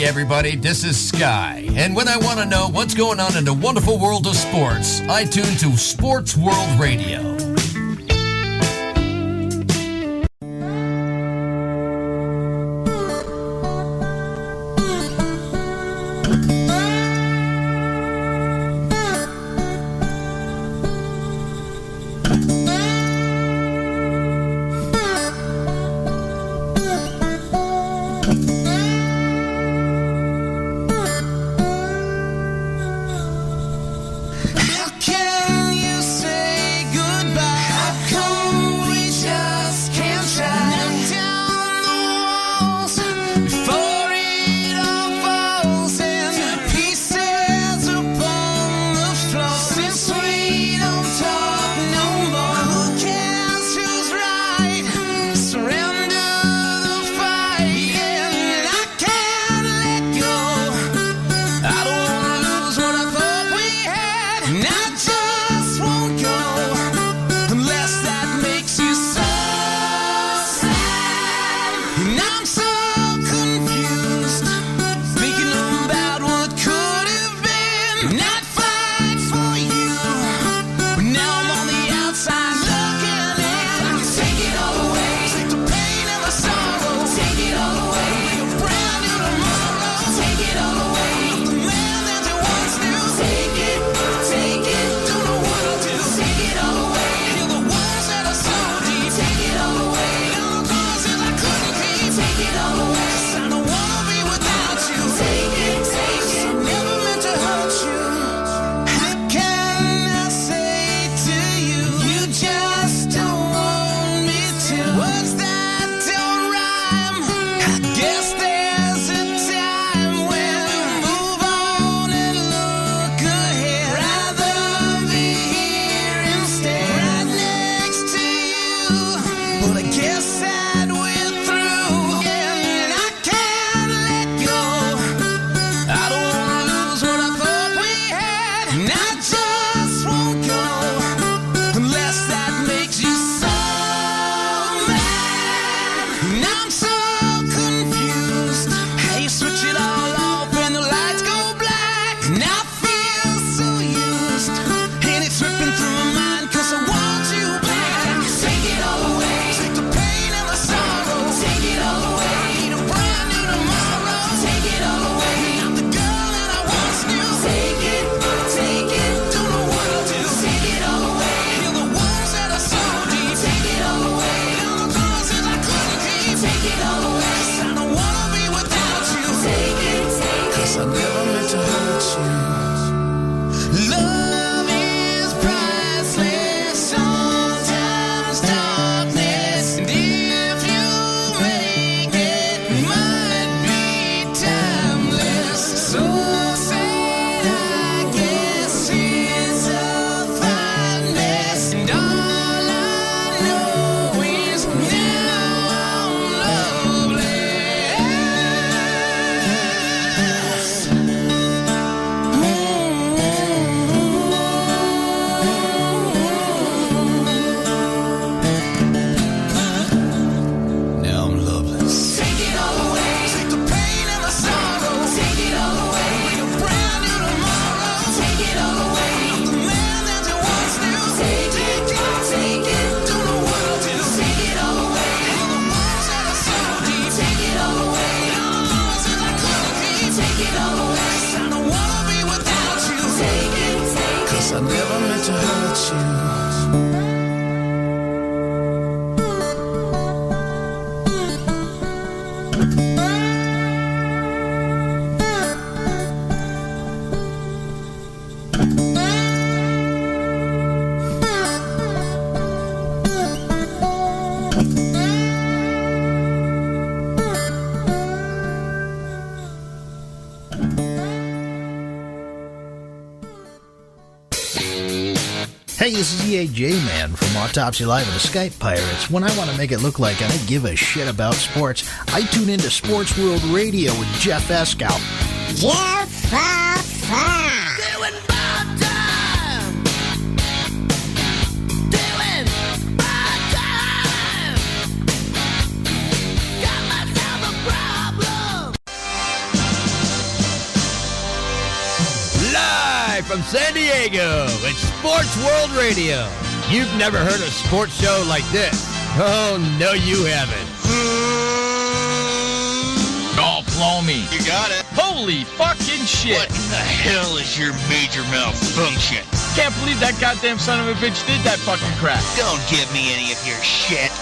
Hey everybody, this is Sky, and when I want to know what's going on in the wonderful world of sports, I tune to Sports World Radio. Hey, this is EAJ Man from Autopsy Live and the Skype Pirates. When I want to make it look like I give a shit about sports, I tune into Sports World Radio with Jeff Escow. Jeff Doing bad time. Doing bad time. Got myself a problem. from San Diego. It's Sports World Radio. You've never heard a sports show like this. Oh, no, you haven't. Oh, blow me. You got it. Holy fucking shit. What the hell is your major malfunction? Can't believe that goddamn son of a bitch did that fucking crap. Don't give me any of your shit.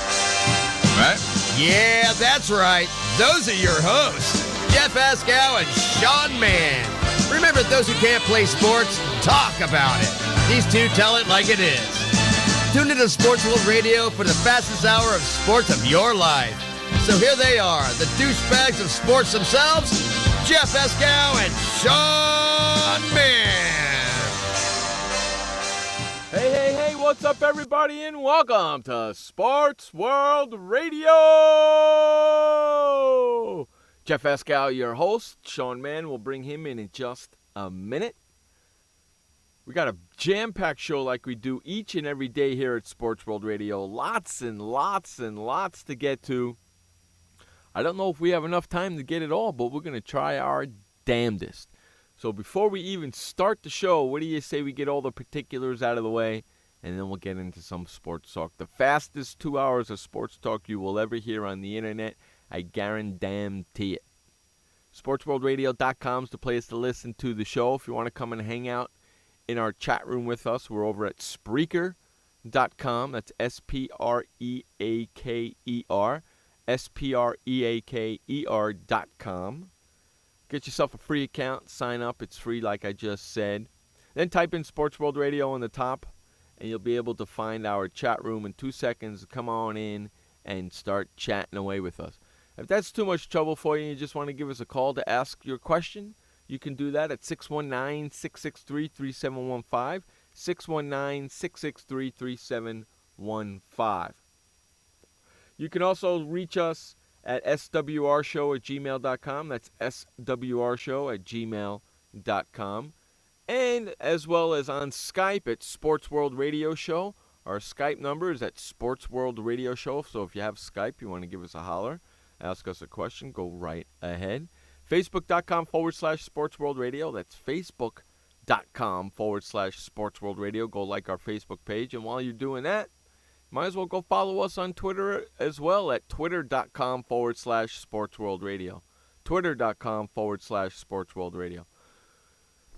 Right? Yeah, that's right. Those are your hosts, Jeff Ascow and Sean Mann. Remember, those who can't play sports, talk about it. These two tell it like it is. Tune into Sports World Radio for the fastest hour of sports of your life. So here they are, the douchebags of sports themselves, Jeff Ascow and Sean Mann. Hey, what's up, everybody, and welcome to Sports World Radio. Jeff Ascow, your host. Sean Mann will bring him in just a minute. We got a jam-packed show like we do each and every day here at Sports World Radio. Lots and lots and lots to get to. I don't know if we have enough time to get it all, but we're going to try our damnedest. So before we even start the show, what do you say we get all the particulars out of the way, and then we'll get into some sports talk. The fastest 2 hours of sports talk you will ever hear on the internet, I guarantee it. SportsWorldRadio.com is the place to listen to the show. If you want to come and hang out in our chat room with us, we're over at Spreaker.com. That's Spreaker. Spreaker.com. Get yourself a free account. Sign up. It's free, like I just said. Then type in Sports World Radio on the top, and you'll be able to find our chat room in 2 seconds. Come on in and start chatting away with us. If that's too much trouble for you and you just want to give us a call to ask your question, you can do that at 619-663-3715, 619-663-3715. You can also reach us at swrshow@gmail.com. That's swrshow@gmail.com. And as well as on Skype at Sports World Radio Show. Our Skype number is at Sports World Radio Show. So if you have Skype, you want to give us a holler, ask us a question, go right ahead. Facebook.com/Sports World Radio. That's Facebook.com/Sports World Radio. Go like our Facebook page. And while you're doing that, might as well go follow us on Twitter as well at Twitter.com/Sports World Radio. Twitter.com/Sports World Radio.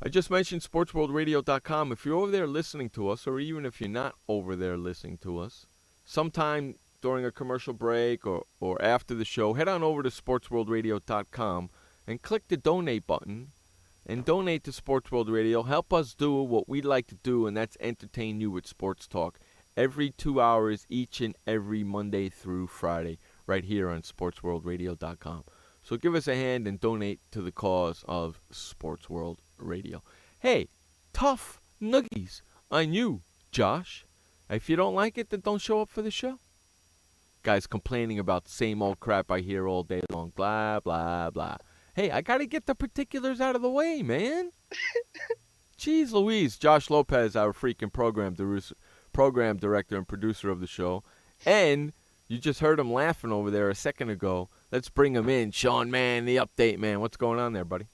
I just mentioned SportsWorldRadio.com. If you're over there listening to us, or even if you're not over there listening to us, sometime during a commercial break or after the show, head on over to SportsWorldRadio.com and click the donate button and donate to Sports World Radio. Help us do what we like to do, and that's entertain you with sports talk every 2 hours each and every Monday through Friday right here on SportsWorldRadio.com. So give us a hand and donate to the cause of Sports World Radio. Hey, tough noogies on you, Josh. If you don't like it, then don't show up for the show. Guys complaining about the same old crap I hear all day long. Blah, blah, blah. Hey, I got to get the particulars out of the way, man. Jeez Louise. Josh Lopez, our freaking program director and producer of the show. And you just heard him laughing over there a second ago. Let's bring him in. Sean Mann, the update man. What's going on there, buddy?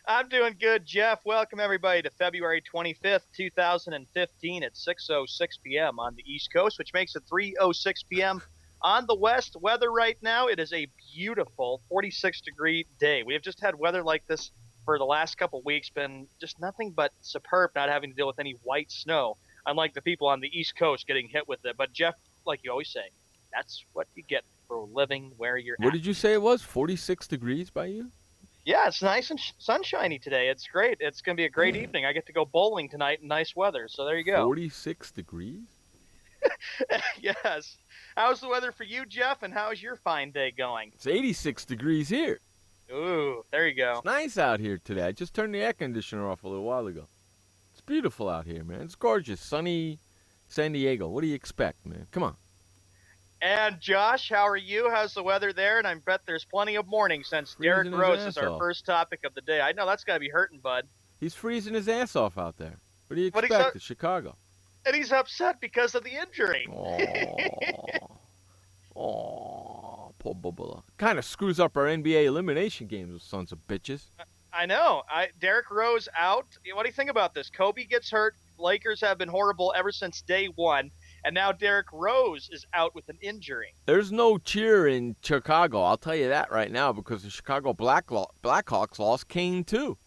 I'm doing good, Jeff. Welcome, everybody, to February 25th, 2015 at 6:06 p.m. on the East Coast, which makes it 3:06 p.m. on the West. Weather right now, it is a beautiful 46-degree day. We have just had weather like this for the last couple weeks. Been just nothing but superb, not having to deal with any white snow, unlike the people on the East Coast getting hit with it. But, Jeff, like you always say, that's what you get for living where you're at. What did you say it was? 46 degrees by you? Yeah, it's nice and sunshiny today. It's great. It's going to be a great evening. I get to go bowling tonight in nice weather, so there you go. 46 degrees? Yes. How's the weather for you, Jeff, and how's your fine day going? It's 86 degrees here. Ooh, there you go. It's nice out here today. I just turned the air conditioner off a little while ago. It's beautiful out here, man. It's gorgeous. Sunny San Diego. What do you expect, man? Come on. And Josh, how are you? How's the weather there? And I bet there's plenty of morning since Derek Rose is our first topic of the day. I know that's got to be hurting, bud. He's freezing his ass off out there. What do you expect? It's Chicago. And he's upset because of the injury. Oh, poor Bubba. Kind of screws up our NBA elimination games, those sons of bitches. I know. Derrick Rose out. What do you think about this? Kobe gets hurt. Lakers have been horrible ever since day one, and now Derrick Rose is out with an injury. There's no cheer in Chicago. I'll tell you that right now because the Chicago Blackhawks lost Kane too.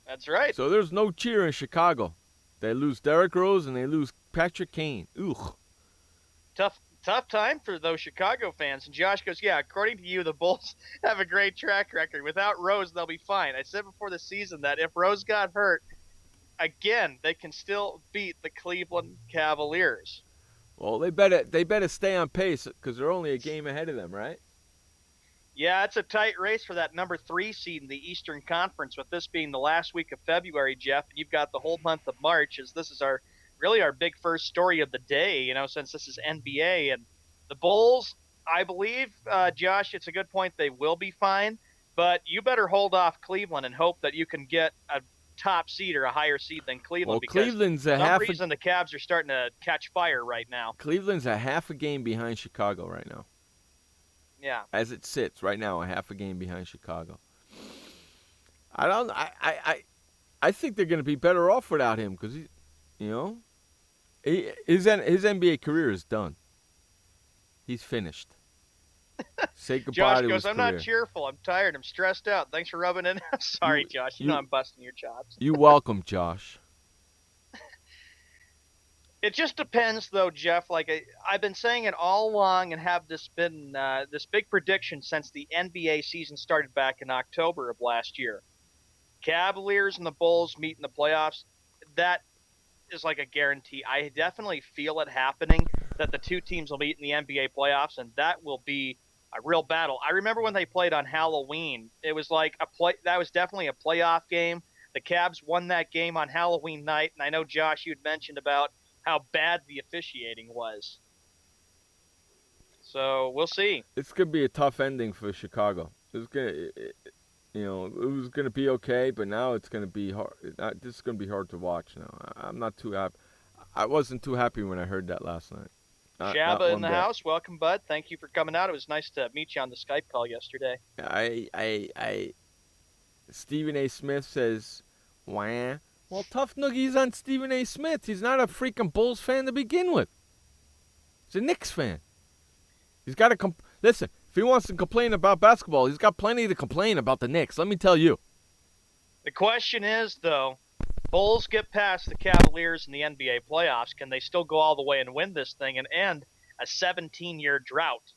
That's right. So there's no cheer in Chicago. They lose Derrick Rose and they lose Patrick Kane. Ugh. Tough time for those Chicago fans. And Josh goes, yeah, according to you, the Bulls have a great track record. Without Rose, they'll be fine. I said before the season that if Rose got hurt, again, they can still beat the Cleveland Cavaliers. Well, they better stay on pace because they're only a game ahead of them, right? Yeah, it's a tight race for that number 3 seed in the Eastern Conference, with this being the last week of February, Jeff. And you've got the whole month of March, as this is our big first story of the day, since this is NBA. And the Bulls, I believe, Josh, it's a good point, they will be fine. But you better hold off Cleveland and hope that you can get a top seed or a higher seed than Cleveland. Well, because Cleveland's for some reason the Cavs are starting to catch fire right now. Cleveland's a half a game behind Chicago right now. Yeah. As it sits right now, a half a game behind Chicago. I think they're going to be better off without him because his NBA career is done. He's finished. Say goodbye Josh to goes, his I'm career. not cheerful. I'm tired. I'm stressed out. Thanks for rubbing it. I'm sorry, Josh. You know I'm busting your chops. You welcome, Josh. It just depends, though, Jeff. Like I've been saying it all along, and have this been this big prediction since the NBA season started back in October of last year. Cavaliers and the Bulls meet in the playoffs. That is like a guarantee. I definitely feel it happening that the two teams will meet in the NBA playoffs, and that will be a real battle. I remember when they played on Halloween. It was like that was definitely a playoff game. The Cavs won that game on Halloween night, and I know, Josh, you'd mentioned about how bad the officiating was. So we'll see. It's gonna be a tough ending for Chicago. It was gonna be okay, but now it's gonna be hard. This is gonna be hard to watch now. I'm not too happy. I wasn't too happy when I heard that last night. Shabba in the house. Welcome, bud. Thank you for coming out. It was nice to meet you on the Skype call yesterday. Stephen A. Smith says, "Wah." Well, tough noogie's on Stephen A. Smith. He's not a freaking Bulls fan to begin with. He's a Knicks fan. He's got to listen. If he wants to complain about basketball, he's got plenty to complain about the Knicks. Let me tell you. The question is, though, Bulls get past the Cavaliers in the NBA playoffs. Can they still go all the way and win this thing and end a 17-year drought?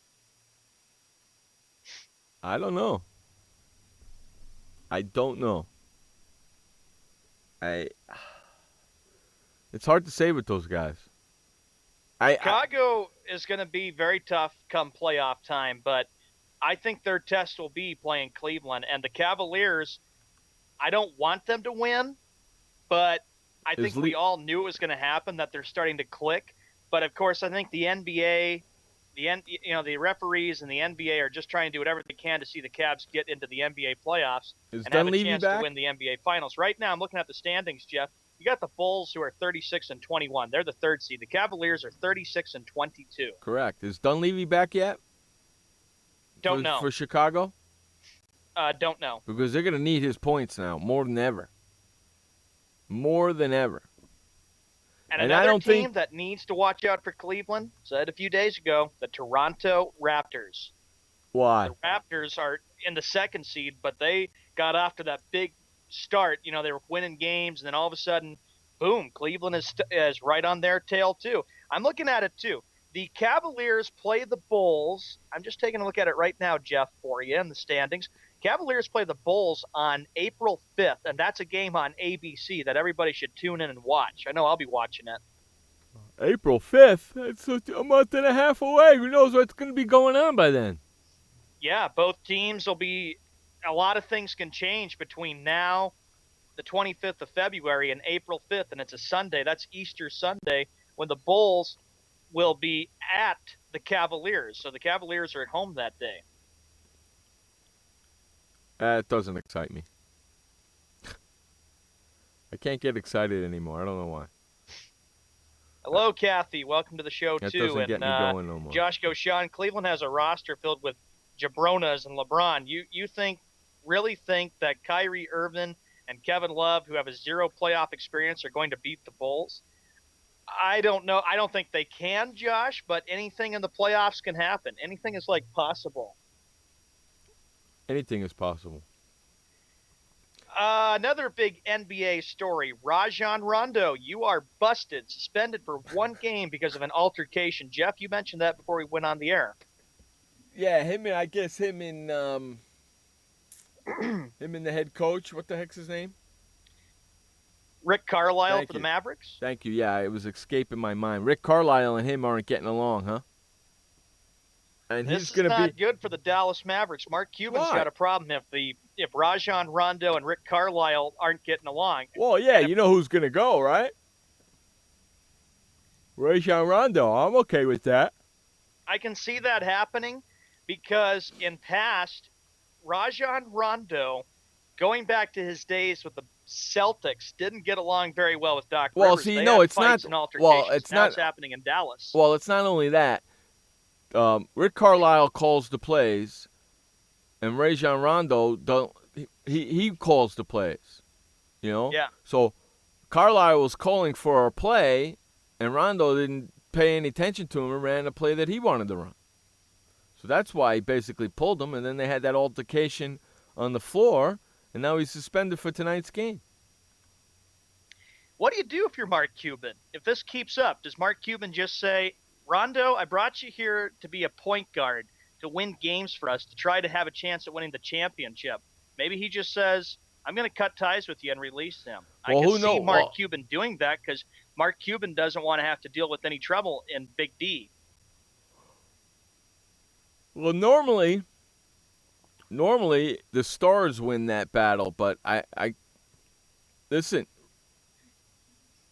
I don't know. It's hard to say with those guys. Chicago is going to be very tough come playoff time, but I think their test will be playing Cleveland. And the Cavaliers, I don't want them to win, but I think we all knew it was going to happen, that they're starting to click. But, of course, I think the NBA, the referees and the NBA are just trying to do whatever they can to see the Cavs get into the NBA playoffs and have a chance to win the NBA Finals. Right now, I'm looking at the standings, Jeff. You got the Bulls, who are 36-21. They're the third seed. The Cavaliers are 36-22. Correct. Is Dunleavy back yet? Don't know. For Chicago? Don't know. Because they're going to need his points now more than ever. More than ever. And another team that needs to watch out for Cleveland, said a few days ago, the Toronto Raptors. Why? The Raptors are in the second seed, but they got off to that big start. They were winning games, and then all of a sudden, boom, Cleveland is right on their tail too. I'm looking at it too. The Cavaliers play the Bulls. I'm just taking a look at it right now, Jeff, for you in the standings. Cavaliers play the Bulls on April 5th, and that's a game on ABC that everybody should tune in and watch. I know I'll be watching it. April 5th? That's a month and a half away. Who knows what's going to be going on by then? Yeah, both teams will be – a lot of things can change between now, the 25th of February, and April 5th, and it's a Sunday. That's Easter Sunday when the Bulls will be at the Cavaliers. So the Cavaliers are at home that day. It doesn't excite me. I can't get excited anymore. I don't know why. Hello, Kathy. Welcome to the show, that too. Doesn't get me going no more. Josh goes, Sean, Cleveland has a roster filled with jabronas and LeBron. You think really think that Kyrie Irving and Kevin Love, who have a zero playoff experience, are going to beat the Bulls? I don't know. I don't think they can, Josh, but anything in the playoffs can happen. Anything is like possible. Anything is possible. Another big NBA story. Rajon Rondo, you are busted, suspended for one game because of an altercation. Jeff, you mentioned that before we went on the air. Yeah, him and him and the head coach. What the heck's his name? Rick Carlisle Thank for you. the Mavericks. Thank you. Yeah, it was escaping my mind. Rick Carlisle and him aren't getting along, huh? And This he's is going to not be good for the Dallas Mavericks. Mark Cuban's Why? got a problem if Rajon Rondo and Rick Carlisle aren't getting along. Well, yeah, you know who's going to go, right? Rajon Rondo. I'm okay with that. I can see that happening because in past, Rajon Rondo, going back to his days with the Celtics, didn't get along very well with Doc Well, Rivers. see, They no, had it's fights not- and altercations. well, it's now not- it's happening in Dallas. Well, it's not only that. Rick Carlisle calls the plays, and Rajon Rondo don't. He calls the plays. You know. Yeah. So Carlisle was calling for a play, and Rondo didn't pay any attention to him and ran a play that he wanted to run. So that's why he basically pulled him, and then they had that altercation on the floor, and now he's suspended for tonight's game. What do you do if you're Mark Cuban? If this keeps up, does Mark Cuban just say, Rondo, I brought you here to be a point guard, to win games for us, to try to have a chance at winning the championship? Maybe he just says, I'm going to cut ties with you and release him. Well, I who can see knows? Mark Well- Cuban doing that because Mark Cuban doesn't want to have to deal with any trouble in Big D. Well, normally the Stars win that battle, but I listen.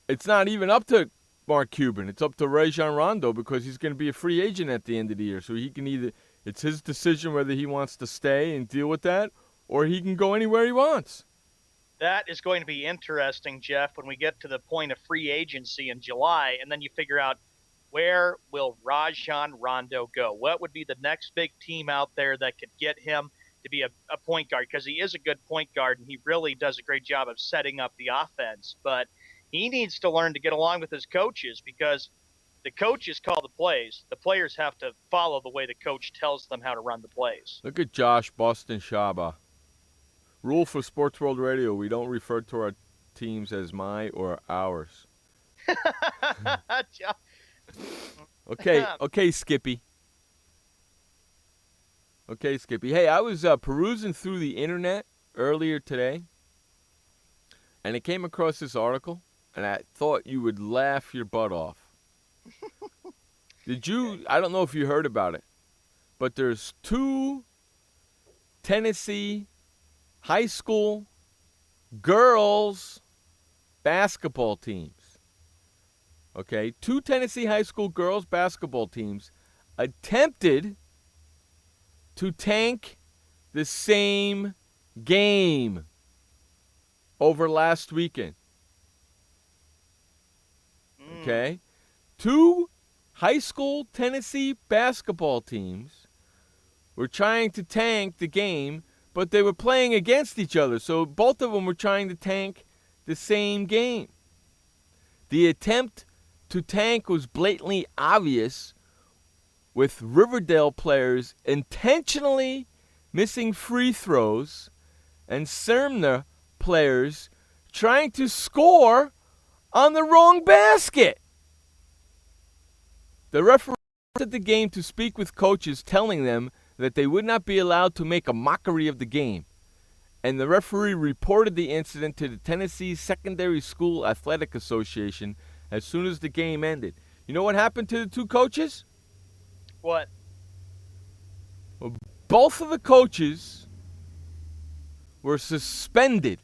It's not even up to Mark Cuban. It's up to Rajon Rondo because he's going to be a free agent at the end of the year. So he can it's his decision whether he wants to stay and deal with that, or he can go anywhere he wants. That is going to be interesting, Jeff, when we get to the point of free agency in July, and then you figure out, where will Rajon Rondo go? What would be the next big team out there that could get him to be a point guard? Because he is a good point guard, and he really does a great job of setting up the offense. But he needs to learn to get along with his coaches because the coaches call the plays. The players have to follow the way the coach tells them how to run the plays. Look at Josh Boston Shaba. Rule for Sports World Radio: we don't refer to our teams as my or ours. Okay, Skippy. Okay, Skippy. Hey, I was perusing through the internet earlier today, and I came across this article, and I thought you would laugh your butt off. Did you? I don't know if you heard about it, but there's 2 Tennessee high school girls basketball teams. Okay, 2 Tennessee high school girls basketball teams attempted to tank the same game over last weekend. Okay? 2 high school Tennessee basketball teams were trying to tank the game, but they were playing against each other. So both of them were trying to tank the same game. The attempt to tank was blatantly obvious, with Riverdale players intentionally missing free throws and Sumner players trying to score on the wrong basket. The referee at the game to speak with coaches, telling them that they would not be allowed to make a mockery of the game. And the referee reported the incident to the Tennessee Secondary School Athletic Association as soon as the game ended. You know what happened to the 2 coaches? What? Well, both of the coaches were suspended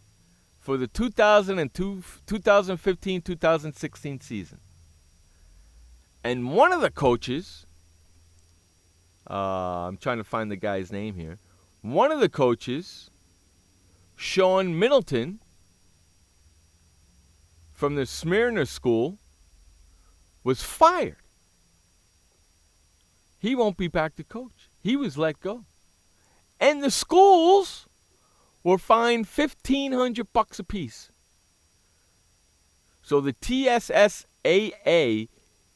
for the 2015-2016 season. And one of the coaches, I'm trying to find the guy's name here. One of the coaches, Sean Middleton, from the Smyrna School, was fired. He won't be back to coach. He was let go. And the schools were fined $1,500 apiece. So the TSSAA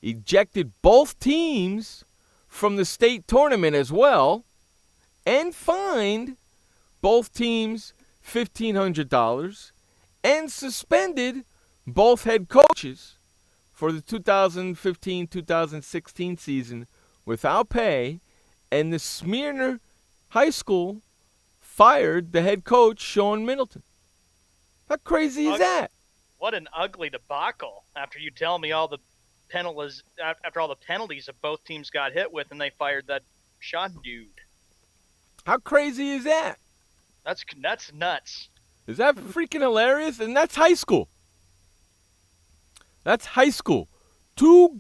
ejected both teams from the state tournament as well and fined both teams $1,500 and suspended both head coaches for the 2015-2016 season without pay, and the Smyrna High School fired the head coach, Sean Middleton. How crazy is that? What an ugly debacle after you tell me all the penalties, after all the penalties that both teams got hit with, and they fired that Sean dude. How crazy is that? That's nuts. Is that freaking hilarious? And that's high school. That's high school. 2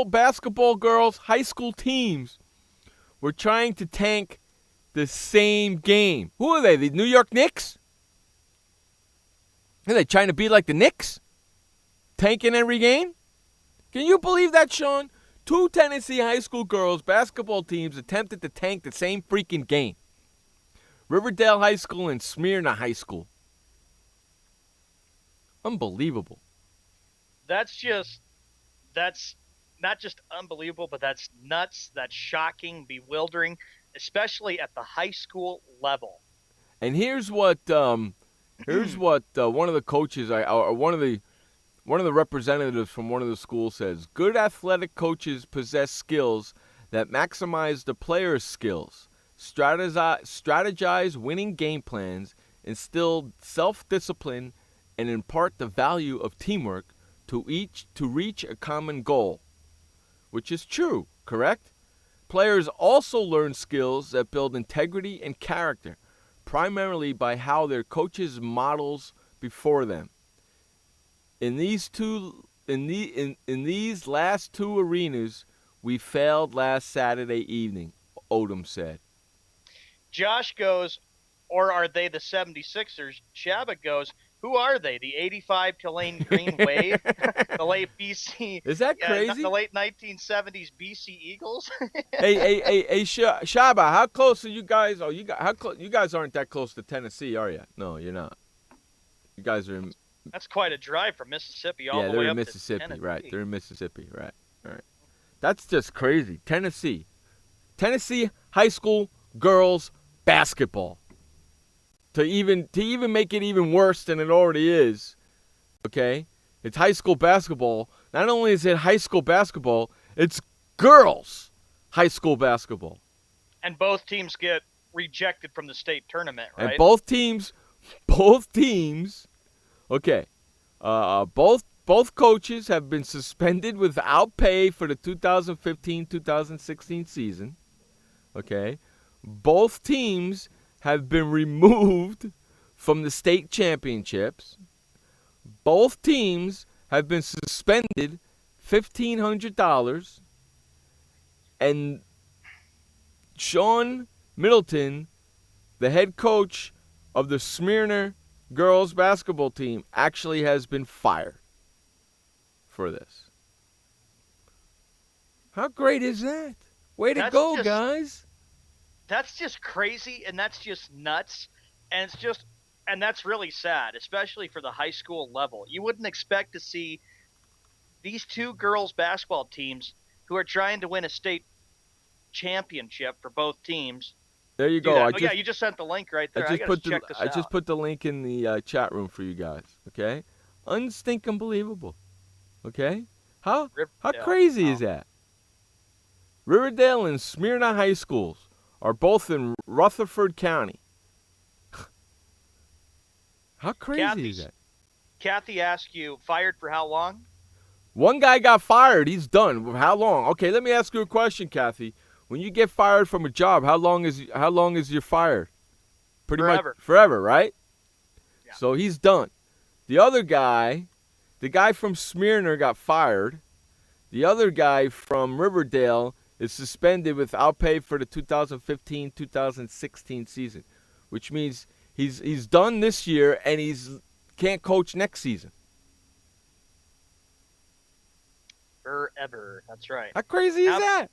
basketball girls high school teams were trying to tank the same game. Who are they? The New York Knicks? Are they trying to be like the Knicks? Tanking every game? Can you believe that, Sean? 2 Tennessee high school girls basketball teams attempted to tank the same freaking game. Riverdale High School and Smyrna High School. Unbelievable. That's not just unbelievable, but that's nuts. That's shocking, bewildering, especially at the high school level. And here's what one of the coaches, or one of the representatives from one of the schools says: good athletic coaches possess skills that maximize the players' skills, strategize winning game plans, instill self-discipline, and impart the value of teamwork to reach a common goal. Which is true, correct? Players also learn skills that build integrity and character, primarily by how their coaches models before them. In these last 2 arenas, we failed last Saturday evening, Odom said. Josh goes, or are they the 76ers? Shabba goes, who are they? The 85 Tulane Green Wave? The late BC. Is that crazy? The late 1970s BC Eagles? hey, Shaba, how close are you guys? Oh, you guys aren't that close to Tennessee, are you? No, you're not. You guys are in. That's quite a drive from Mississippi all the way up to they're in Mississippi, Tennessee. right? They're in Mississippi, right? All right. That's just crazy. Tennessee high school girls basketball. To even make it even worse than it already is, okay? It's high school basketball. Not only is it high school basketball, it's girls high school basketball. And both teams get rejected from the state tournament, right? And both teams, okay. Both coaches have been suspended without pay for the 2015-2016 season. Okay? Both teams have been removed from the state championships. Both teams have been suspended $1,500. And Sean Middleton, the head coach of the Smyrna girls basketball team, actually has been fired for this. How great is that? Way to go, guys. That's just crazy, and that's just nuts, and that's really sad, especially for the high school level. You wouldn't expect to see these 2 girls basketball teams who are trying to win a state championship for both teams. There you go. You just sent the link right there. I just put the link in the chat room for you guys. Okay, unbelievable. Okay, how crazy is that? Riverdale and Smyrna high schools are both in Rutherford County. How crazy is that? Kathy asked you, fired for how long? One guy got fired. He's done. How long? Okay, let me ask you a question, Kathy. When you get fired from a job, how long is your fire? Pretty much forever, right? Yeah. So he's done. The other guy, the guy from Smyrna got fired. The other guy from Riverdale is suspended without pay for the 2015-2016 season, which means he's done this year and he's can't coach next season. Forever. That's right. How crazy is that?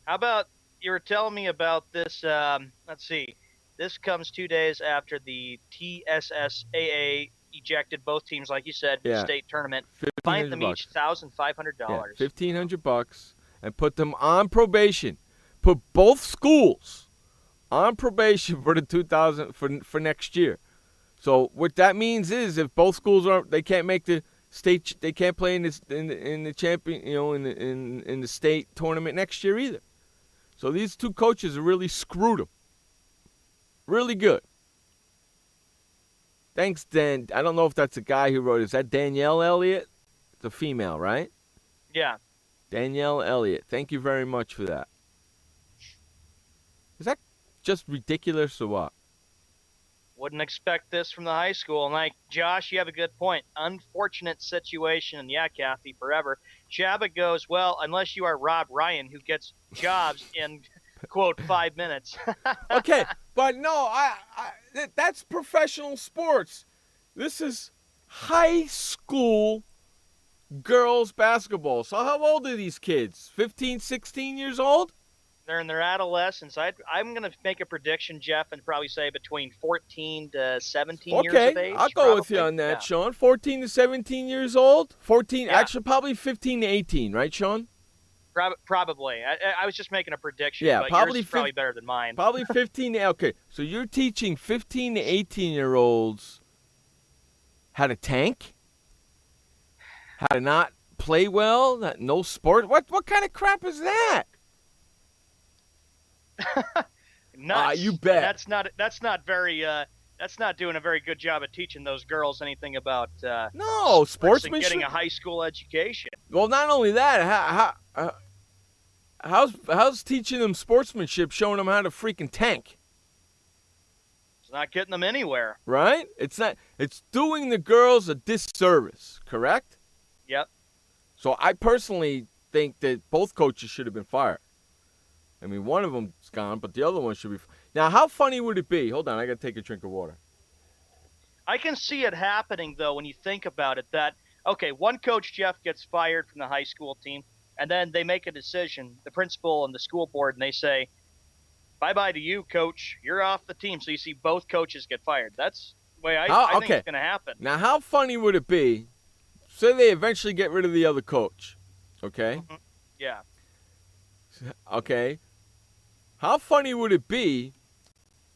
How about you were telling me about this? Let's see. This comes 2 days after the TSSAA ejected both teams, like you said, Yeah. state tournament. $1,500 Fined them each $1,500. Yeah, $1,500 and put them on probation. Put both schools on probation for the 2000 for next year. So what that means is if both schools they can't make the state, they can't play in the champion, in the state tournament next year either. So these two coaches have really screwed them. Really good. Thanks, Dan. I don't know if that's a guy who wrote it. Is that Danielle Elliott? It's a female, right? Yeah. Danielle Elliott. Thank you very much for that. Is that just ridiculous or what? Wouldn't expect this from the high school. And like, Josh, you have a good point. Unfortunate situation. And yeah, Kathy, forever. Shabba goes, well, unless you are Rob Ryan, who gets jobs in, quote, 5 minutes. Okay, but no, that's professional sports. This is high school girls basketball. So how old are these kids? 15, 16 years old? They're in their adolescence. I'm going to make a prediction, Jeff, and probably say between 14 to 17 years of age. Okay, I'll go with you on that, yeah. Sean. 14 to 17 years old? 14, Yeah. Actually, probably 15 to 18, right, Sean? Probably. I was just making a prediction, Yeah, but probably yours is probably better than mine. Probably 15 to, okay, so you're teaching 15 to 18-year-olds how to tank? How to not play well? No sport? What kind of crap is that? Nuts. You bet. That's not doing a very good job of teaching those girls anything about No, sports and sportsmanship. getting a high school education. Well, not only that, how's teaching them sportsmanship showing them how to freaking tank? It's not getting them anywhere. Right? It's doing the girls a disservice, correct? Yep. So I personally think that both coaches should have been fired. I mean, one of them's gone, but the other one should be. Now, how funny would it be? Hold on, I got to take a drink of water. I can see it happening, though, when you think about it, that, okay, one coach, Jeff, gets fired from the high school team, and then they make a decision, the principal and the school board, and they say, bye-bye to you, coach. You're off the team. So you see both coaches get fired. That's the way I think it's going to happen. Now, how funny would it be? Say they eventually get rid of the other coach, okay? Mm-hmm. Yeah. Okay. How funny would it be,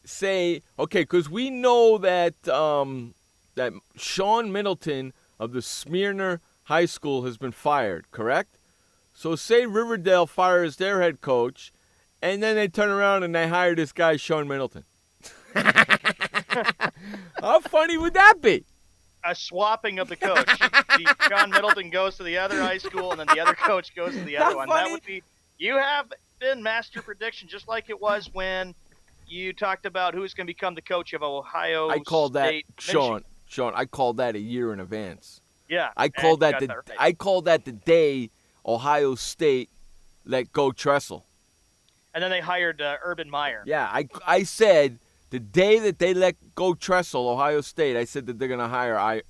say, okay, because we know that that Sean Middleton of the Smyrna High School has been fired, correct? So say Riverdale fires their head coach, and then they turn around and they hire this guy, Sean Middleton. How funny would that be? A swapping of the coach. John Middleton goes to the other high school, and then the other coach goes to the other one. Funny. That would be. You have been master prediction, just like it was when you talked about who's going to become the coach of Ohio I called that, State. Sean. I called that a year in advance. Yeah. I called and that you the got right. I called that the day Ohio State let go Tressel. And then they hired Urban Meyer. Yeah, I said the day that they let go Tressel, Ohio State, I said that they're gonna hire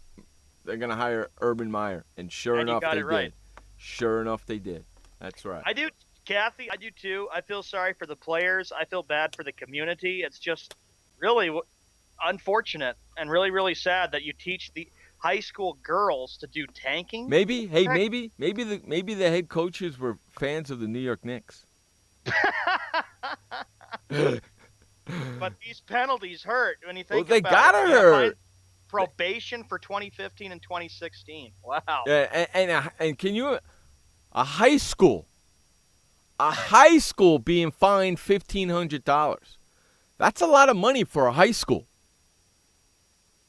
Urban Meyer, and sure And you enough got they it right. did. Sure enough they did. That's right. I do, Kathy. I do too. I feel sorry for the players. I feel bad for the community. It's just really unfortunate and really, really sad that you teach the high school girls to do tanking. Maybe the head coaches were fans of the New York Knicks. But these penalties hurt when you think They about gotta it. hurt. Probation for 2015 and 2016. Wow. And can you a high school being fined $1,500? That's a lot of money for a high school,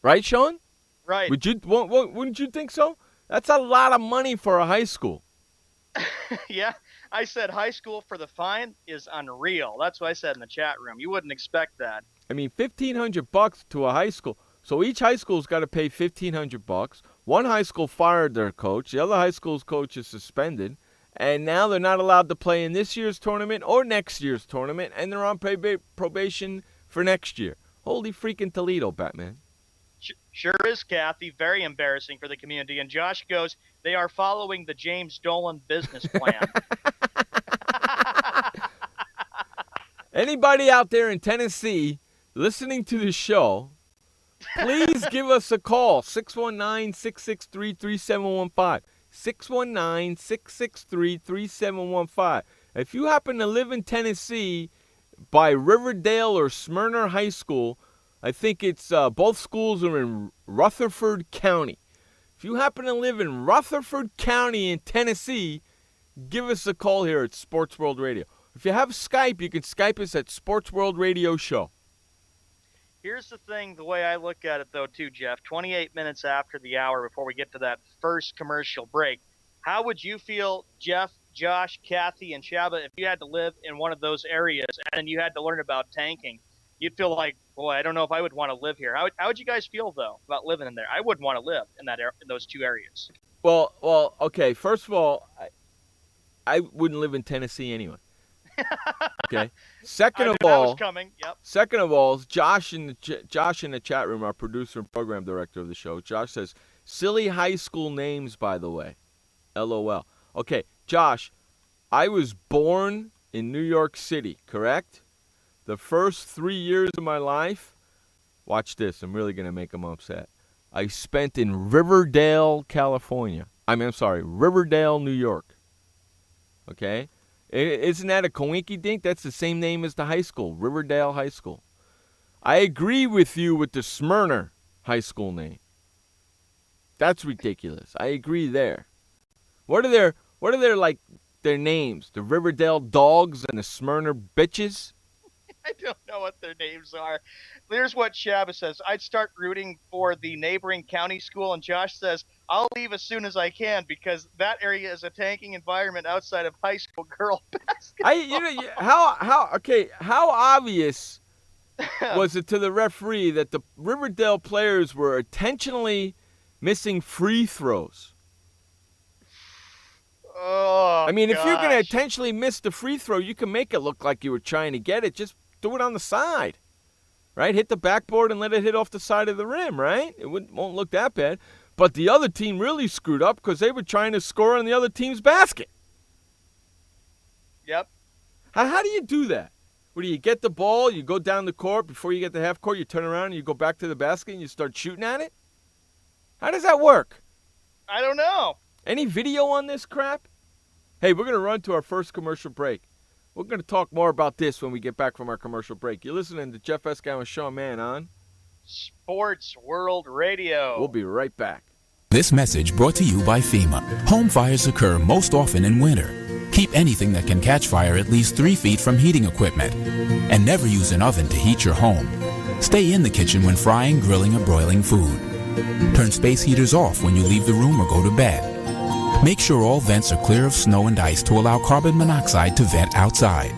right, Sean? Right. Wouldn't you think so? That's a lot of money for a high school. Yeah. I said high school for the fine is unreal. That's what I said in the chat room. You wouldn't expect that. I mean, $1,500 to a high school. So each high school's got to pay $1,500. One high school fired their coach. The other high school's coach is suspended. And now they're not allowed to play in this year's tournament or next year's tournament. And they're on probation for next year. Holy freaking Toledo, Batman. Sure is, Kathy. Very embarrassing for the community. And Josh goes, they are following the James Dolan business plan. Anybody out there in Tennessee listening to the show, please give us a call, 619-663-3715. 619-663-3715. If you happen to live in Tennessee by Riverdale or Smyrna High School, I think it's both schools are in Rutherford County. If you happen to live in Rutherford County in Tennessee, give us a call here at Sports World Radio. If you have Skype, you can Skype us at Sports World Radio Show. Here's the thing, the way I look at it, though, too, Jeff, 28 minutes after the hour before we get to that first commercial break, how would you feel, Jeff, Josh, Kathy, and Shaba, if you had to live in one of those areas and you had to learn about tanking? You'd feel like, boy, I don't know if I would want to live here. How would you guys feel, though, about living in there? I wouldn't want to live in those two areas. Well, okay, first of all, I wouldn't live in Tennessee anyway. Okay. Second of all, Josh in the chat room, our producer and program director of the show, Josh says, silly high school names, by the way. LOL. Okay, Josh, I was born in New York City, correct? The first 3 years of my life, watch this, I'm really going to make them upset. I spent in Riverdale, California. Riverdale, New York. Okay? Isn't that a coinky-dink? That's the same name as the high school, Riverdale High School. I agree with you with the Smyrna High School name. That's ridiculous. I agree there. What are their names? The Riverdale Dogs and the Smyrna Bitches? I don't know what their names are. Here's what Shaba says. I'd start rooting for the neighboring county school, and Josh says, I'll leave as soon as I can because that area is a tanking environment outside of high school girl basketball. How obvious was it to the referee that the Riverdale players were intentionally missing free throws? Oh, I mean, if you're going to intentionally miss the free throw, you can make it look like you were trying to get it. Just do it on the side, right? Hit the backboard and let it hit off the side of the rim, right? It won't look that bad. But the other team really screwed up because they were trying to score on the other team's basket. Yep. How do you do that? Where do you get the ball, you go down the court, before you get to half court, you turn around and you go back to the basket and you start shooting at it? How does that work? I don't know. Any video on this crap? Hey, we're going to run to our first commercial break. We're going to talk more about this when we get back from our commercial break. You're listening to Jeff Escow and Sean Mann on Sports World Radio. We'll be right back. This message brought to you by FEMA. Home fires occur most often in winter. Keep anything that can catch fire at least 3 feet from heating equipment. And never use an oven to heat your home. Stay in the kitchen when frying, grilling, or broiling food. Turn space heaters off when you leave the room or go to bed. Make sure all vents are clear of snow and ice to allow carbon monoxide to vent outside.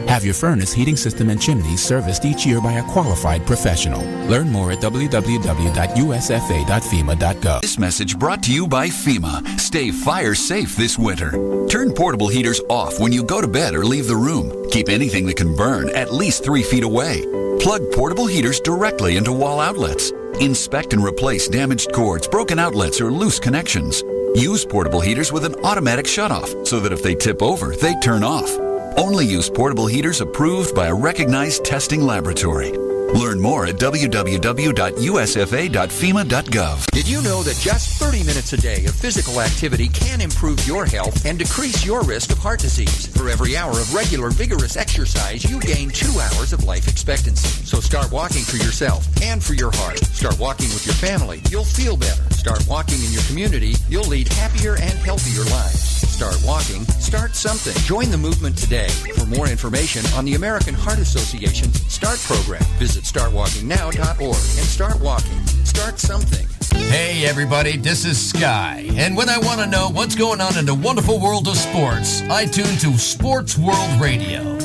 Have your furnace, heating system, and chimneys serviced each year by a qualified professional. Learn more at www.usfa.fema.gov. This message brought to you by FEMA. Stay fire safe this winter. Turn portable heaters off when you go to bed or leave the room. Keep anything that can burn at least 3 feet away. Plug portable heaters directly into wall outlets. Inspect and replace damaged cords, broken outlets, or loose connections. Use portable heaters with an automatic shutoff so that if they tip over, they turn off. Only use portable heaters approved by a recognized testing laboratory. Learn more at www.usfa.fema.gov. Did you know that just 30 minutes a day of physical activity can improve your health and decrease your risk of heart disease? For every hour of regular, vigorous exercise, you gain 2 hours of life expectancy. So start walking for yourself and for your heart. Start walking with your family. You'll feel better. Start walking in your community. You'll lead happier and healthier lives. Start walking. Start something. Join the movement today. For more information on the American Heart Association's START program, visit startwalkingnow.org and start walking. Start something. Hey everybody, this is Sky. And when I want to know what's going on in the wonderful world of sports, I tune to Sports World Radio.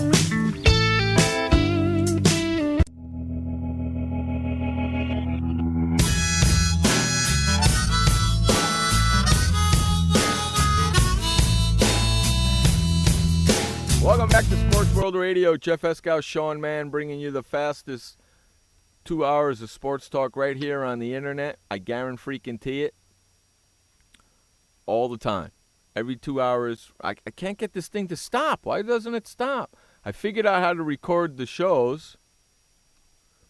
Welcome back to Sports World Radio. Jeff Escow, Sean Mann, bringing you the fastest 2 hours of sports talk right here on the internet. I guarantee it. All the time. Every 2 hours. I can't get this thing to stop. Why doesn't it stop? I figured out how to record the shows,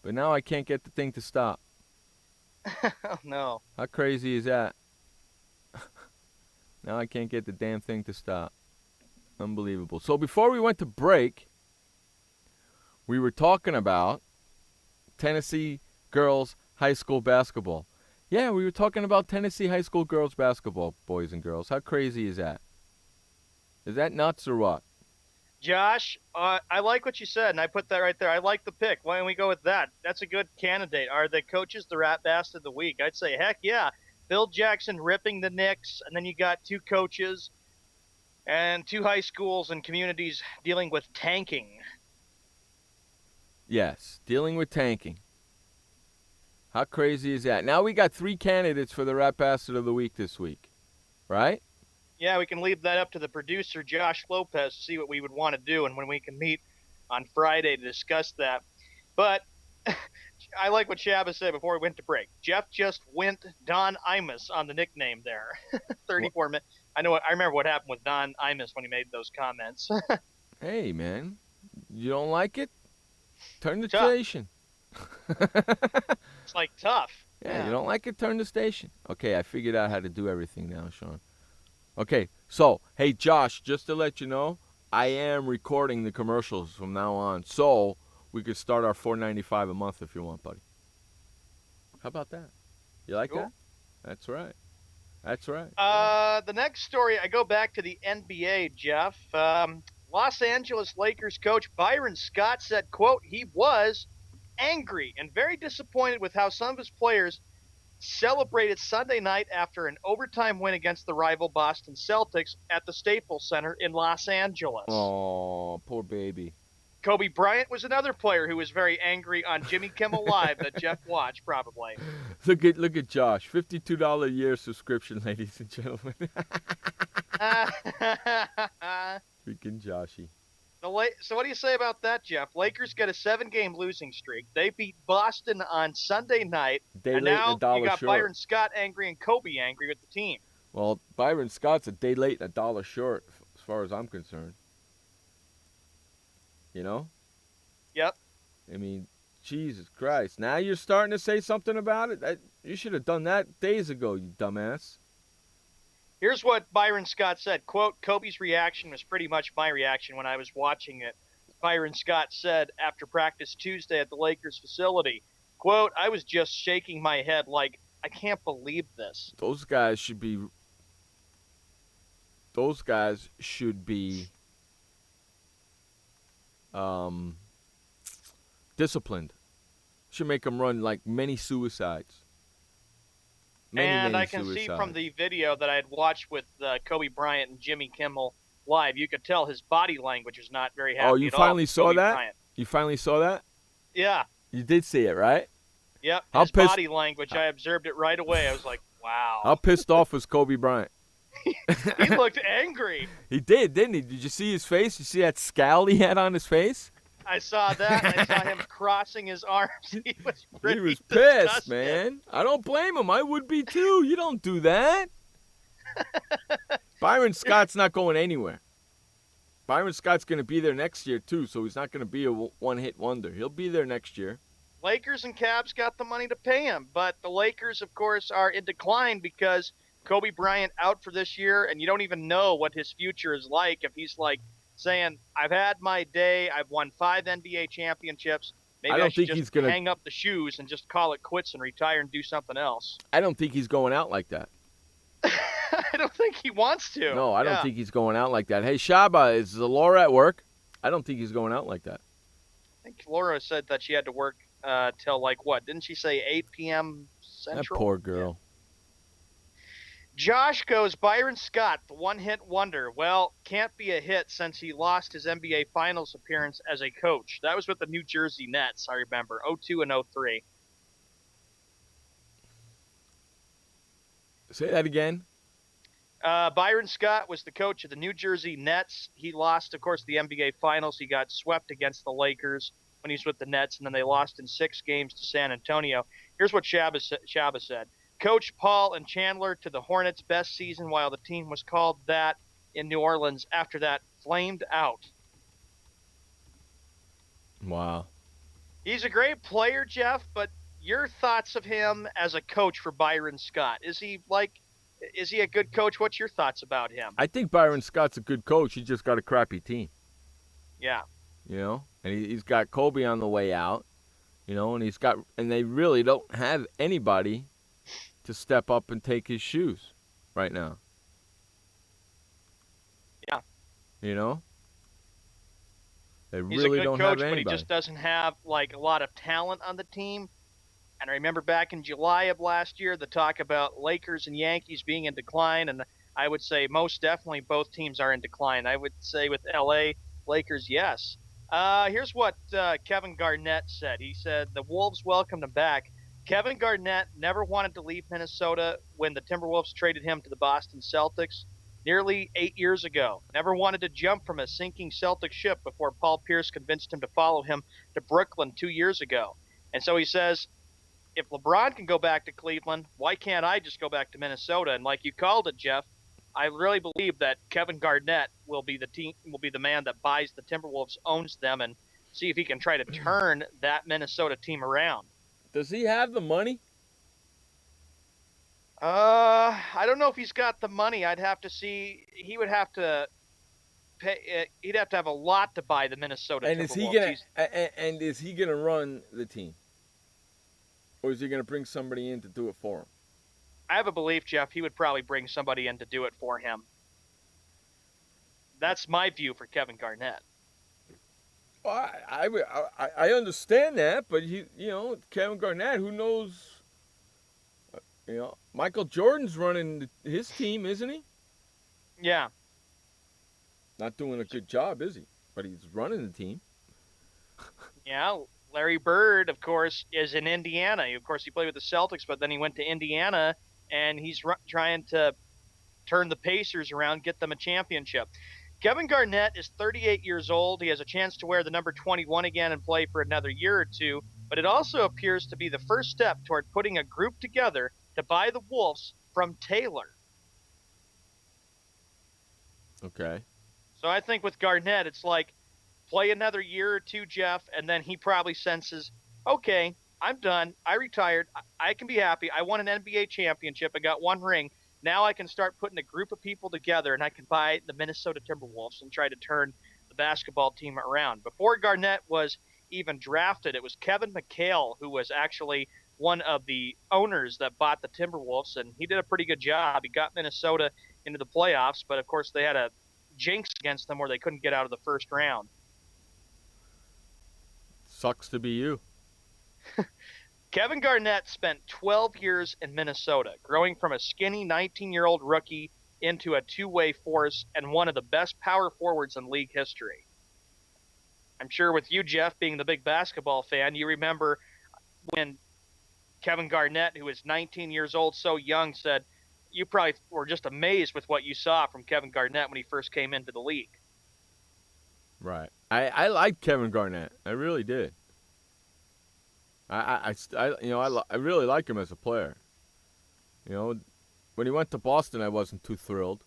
But now I can't get the thing to stop. Oh, no. How crazy is that? Now I can't get the damn thing to stop. Unbelievable. So before we went to break, we were talking about Tennessee girls high school basketball. Yeah, we were talking about Tennessee high school girls basketball, boys and girls. How crazy is that? Is that nuts or what? Josh, I like what you said, and I put that right there. I like the pick. Why don't we go with that? That's a good candidate. Are the coaches the Rat Bastard of the week? I'd say, heck yeah. Phil Jackson ripping the Knicks, and then you got two coaches and two high schools and communities dealing with tanking. Yes, dealing with tanking. How crazy is that? Now we got 3 candidates for the Rat Bastard of the week this week, right? Yeah, we can leave that up to the producer, Josh Lopez, to see what we would want to do and when we can meet on Friday to discuss that. But I like what Shabba said before we went to break. Jeff just went Don Imus on the nickname there. 34 minutes. I remember what happened with Don Imus when he made those comments. Hey, man. You don't like it? Turn the Tough. station. It's like tough. Yeah, you don't like it? Turn the station. Okay, I figured out how to do everything now, Sean. Okay, so, hey, Josh, just to let you know, I am recording the commercials from now on, so we could start our $4.95 a month if you want, buddy. How about that? You like that? That's right. That's right. The next story, I go back to the NBA, Jeff. Los Angeles Lakers coach Byron Scott said, quote, he was angry and very disappointed with how some of his players celebrated Sunday night after an overtime win against the rival Boston Celtics at the Staples Center in Los Angeles. Oh, poor baby. Kobe Bryant was another player who was very angry on Jimmy Kimmel Live that Jeff watched, probably. Look at Josh. $52 a year subscription, ladies and gentlemen. Freaking Joshy. So what do you say about that, Jeff? Lakers get a 7-game losing streak. They beat Boston on Sunday night. And now you got Byron Scott angry and Kobe angry with the team. Well, Byron Scott's a day late and $1 short as far as I'm concerned. You know? Yep. I mean, Jesus Christ. Now you're starting to say something about it? You should have done that days ago, you dumbass. Here's what Byron Scott said. Quote, Kobe's reaction was pretty much my reaction when I was watching it. Byron Scott said after practice Tuesday at the Lakers facility, quote, I was just shaking my head like, I can't believe this. Those guys should be disciplined. Should make them run like many suicides. And I can see from the video that I had watched with Kobe Bryant and Jimmy Kimmel Live, you could tell his body language was not very happy. Oh, you finally saw that? Bryant. You finally saw that? Yeah. You did see it, right? Yep. His body language, I observed it right away. I was like, wow. How pissed off was Kobe Bryant? He looked angry. He did, didn't he? Did you see his face? You see that scowl he had on his face? I saw that. I saw him crossing his arms. He was pissed, disgusted. Man. I don't blame him. I would be too. You don't do that. Byron Scott's not going anywhere. Byron Scott's going to be there next year too, so he's not going to be a one-hit wonder. He'll be there next year. Lakers and Cavs got the money to pay him, but the Lakers, of course, are in decline because Kobe Bryant out for this year, and you don't even know what his future is like if he's like, saying, I've had my day, I've won 5 NBA championships, maybe I should just hang up the shoes and just call it quits and retire and do something else. I don't think he's going out like that. I don't think he wants to. No, I don't think he's going out like that. Hey, Shaba, is Laura at work? I don't think he's going out like that. I think Laura said that she had to work till like what? Didn't she say 8 p.m. Central? That poor girl. Yeah. Josh goes, Byron Scott, the one-hit wonder. Well, can't be a hit since he lost his NBA Finals appearance as a coach. That was with the New Jersey Nets, I remember, 02 and 03. Say that again. Byron Scott was the coach of the New Jersey Nets. He lost, of course, the NBA Finals. He got swept against the Lakers when he was with the Nets, and then they lost in 6 games to San Antonio. Here's what Shabba said. Coach Paul and Chandler to the Hornets' best season while the team was called that in New Orleans. After that, flamed out. Wow. He's a great player, Jeff, but your thoughts of him as a coach for Byron Scott? Is he a good coach? What's your thoughts about him? I think Byron Scott's a good coach. He just got a crappy team. Yeah. And he's got Kobe on the way out, and they really don't have anybody to step up and take his shoes right now. Yeah. They He's really a good don't coach, have anybody. but he just doesn't have a lot of talent on the team. And I remember back in July of last year, the talk about Lakers and Yankees being in decline, and I would say most definitely both teams are in decline. I would say with LA, Lakers, yes. Here's what Kevin Garnett said. He said, the Wolves welcomed him back. Kevin Garnett never wanted to leave Minnesota when the Timberwolves traded him to the Boston Celtics nearly 8 years ago. Never wanted to jump from a sinking Celtic ship before Paul Pierce convinced him to follow him to Brooklyn 2 years ago. And so he says, if LeBron can go back to Cleveland, why can't I just go back to Minnesota? And like you called it, Jeff, I really believe that Kevin Garnett will be the man that buys the Timberwolves, owns them, and see if he can try to turn that Minnesota team around. Does he have the money? I don't know if he's got the money. I'd have to see. He would have to pay. He'd have to have a lot to buy the Minnesota Timberwolves. Is he gonna run the team, or is he gonna bring somebody in to do it for him? I have a belief, Jeff, he would probably bring somebody in to do it for him. That's my view for Kevin Garnett. Well, I understand that, but Kevin Garnett, who knows? Michael Jordan's running his team, isn't he? Yeah. Not doing a good job, is he? But he's running the team. Yeah, Larry Bird, of course, is in Indiana. Of course, he played with the Celtics, but then he went to Indiana, and he's trying to turn the Pacers around, get them a championship. Kevin Garnett is 38 years old. He has a chance to wear the number 21 again and play for another year or two, but it also appears to be the first step toward putting a group together to buy the Wolves from Taylor. Okay. So I think with Garnett, it's like play another year or two, Jeff, and then he probably senses, okay, I'm done. I retired. I can be happy. I won an NBA championship. I got one ring. Now I can start putting a group of people together, and I can buy the Minnesota Timberwolves and try to turn the basketball team around. Before Garnett was even drafted, it was Kevin McHale who was actually one of the owners that bought the Timberwolves, and he did a pretty good job. He got Minnesota into the playoffs, but of course they had a jinx against them where they couldn't get out of the first round. Sucks to be you. Kevin Garnett spent 12 years in Minnesota, growing from a skinny 19-year-old rookie into a two-way force and one of the best power forwards in league history. I'm sure with you, Jeff, being the big basketball fan, you remember when Kevin Garnett, who was 19 years old, so young, said you probably were just amazed with what you saw from Kevin Garnett when he first came into the league. Right. I liked Kevin Garnett. I really did. I really like him as a player. When he went to Boston, I wasn't too thrilled.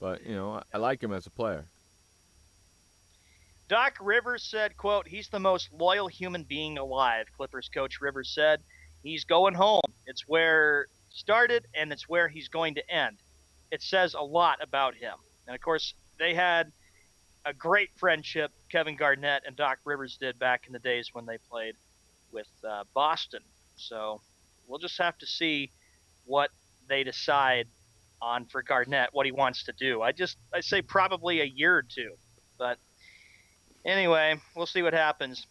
But, I like him as a player. Doc Rivers said, quote, he's the most loyal human being alive. Clippers coach Rivers said, he's going home. It's where he started, and it's where he's going to end. It says a lot about him. And, of course, they had a great friendship, Kevin Garnett and Doc Rivers did back in the days when they played with Boston. So we'll just have to see what they decide on for Garnett, what he wants to do. I say probably a year or two. But anyway, we'll see what happens.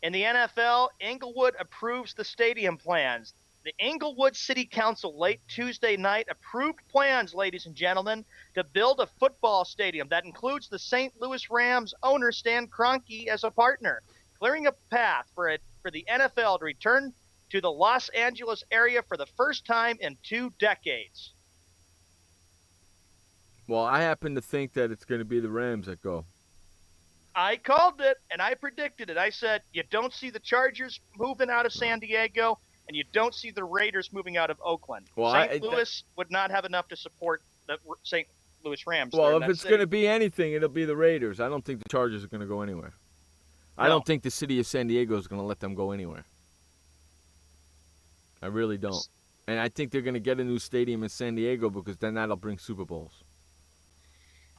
In the NFL, Inglewood approves the stadium plans. The Inglewood City Council late Tuesday night approved plans, ladies and gentlemen, to build a football stadium that includes the St. Louis Rams owner Stan Kroenke as a partner, clearing a path for the NFL to return to the Los Angeles area for the first time in 2 decades. Well, I happen to think that it's going to be the Rams that go. I called it, and I predicted it. I said, you don't see the Chargers moving out of San Diego, and you don't see the Raiders moving out of Oakland. Well, St. Louis would not have enough to support the St. Louis Rams. Well, if it's going to be anything, it'll be the Raiders. I don't think the Chargers are going to go anywhere. I don't think the city of San Diego is going to let them go anywhere. I really don't. And I think they're going to get a new stadium in San Diego because then that'll bring Super Bowls.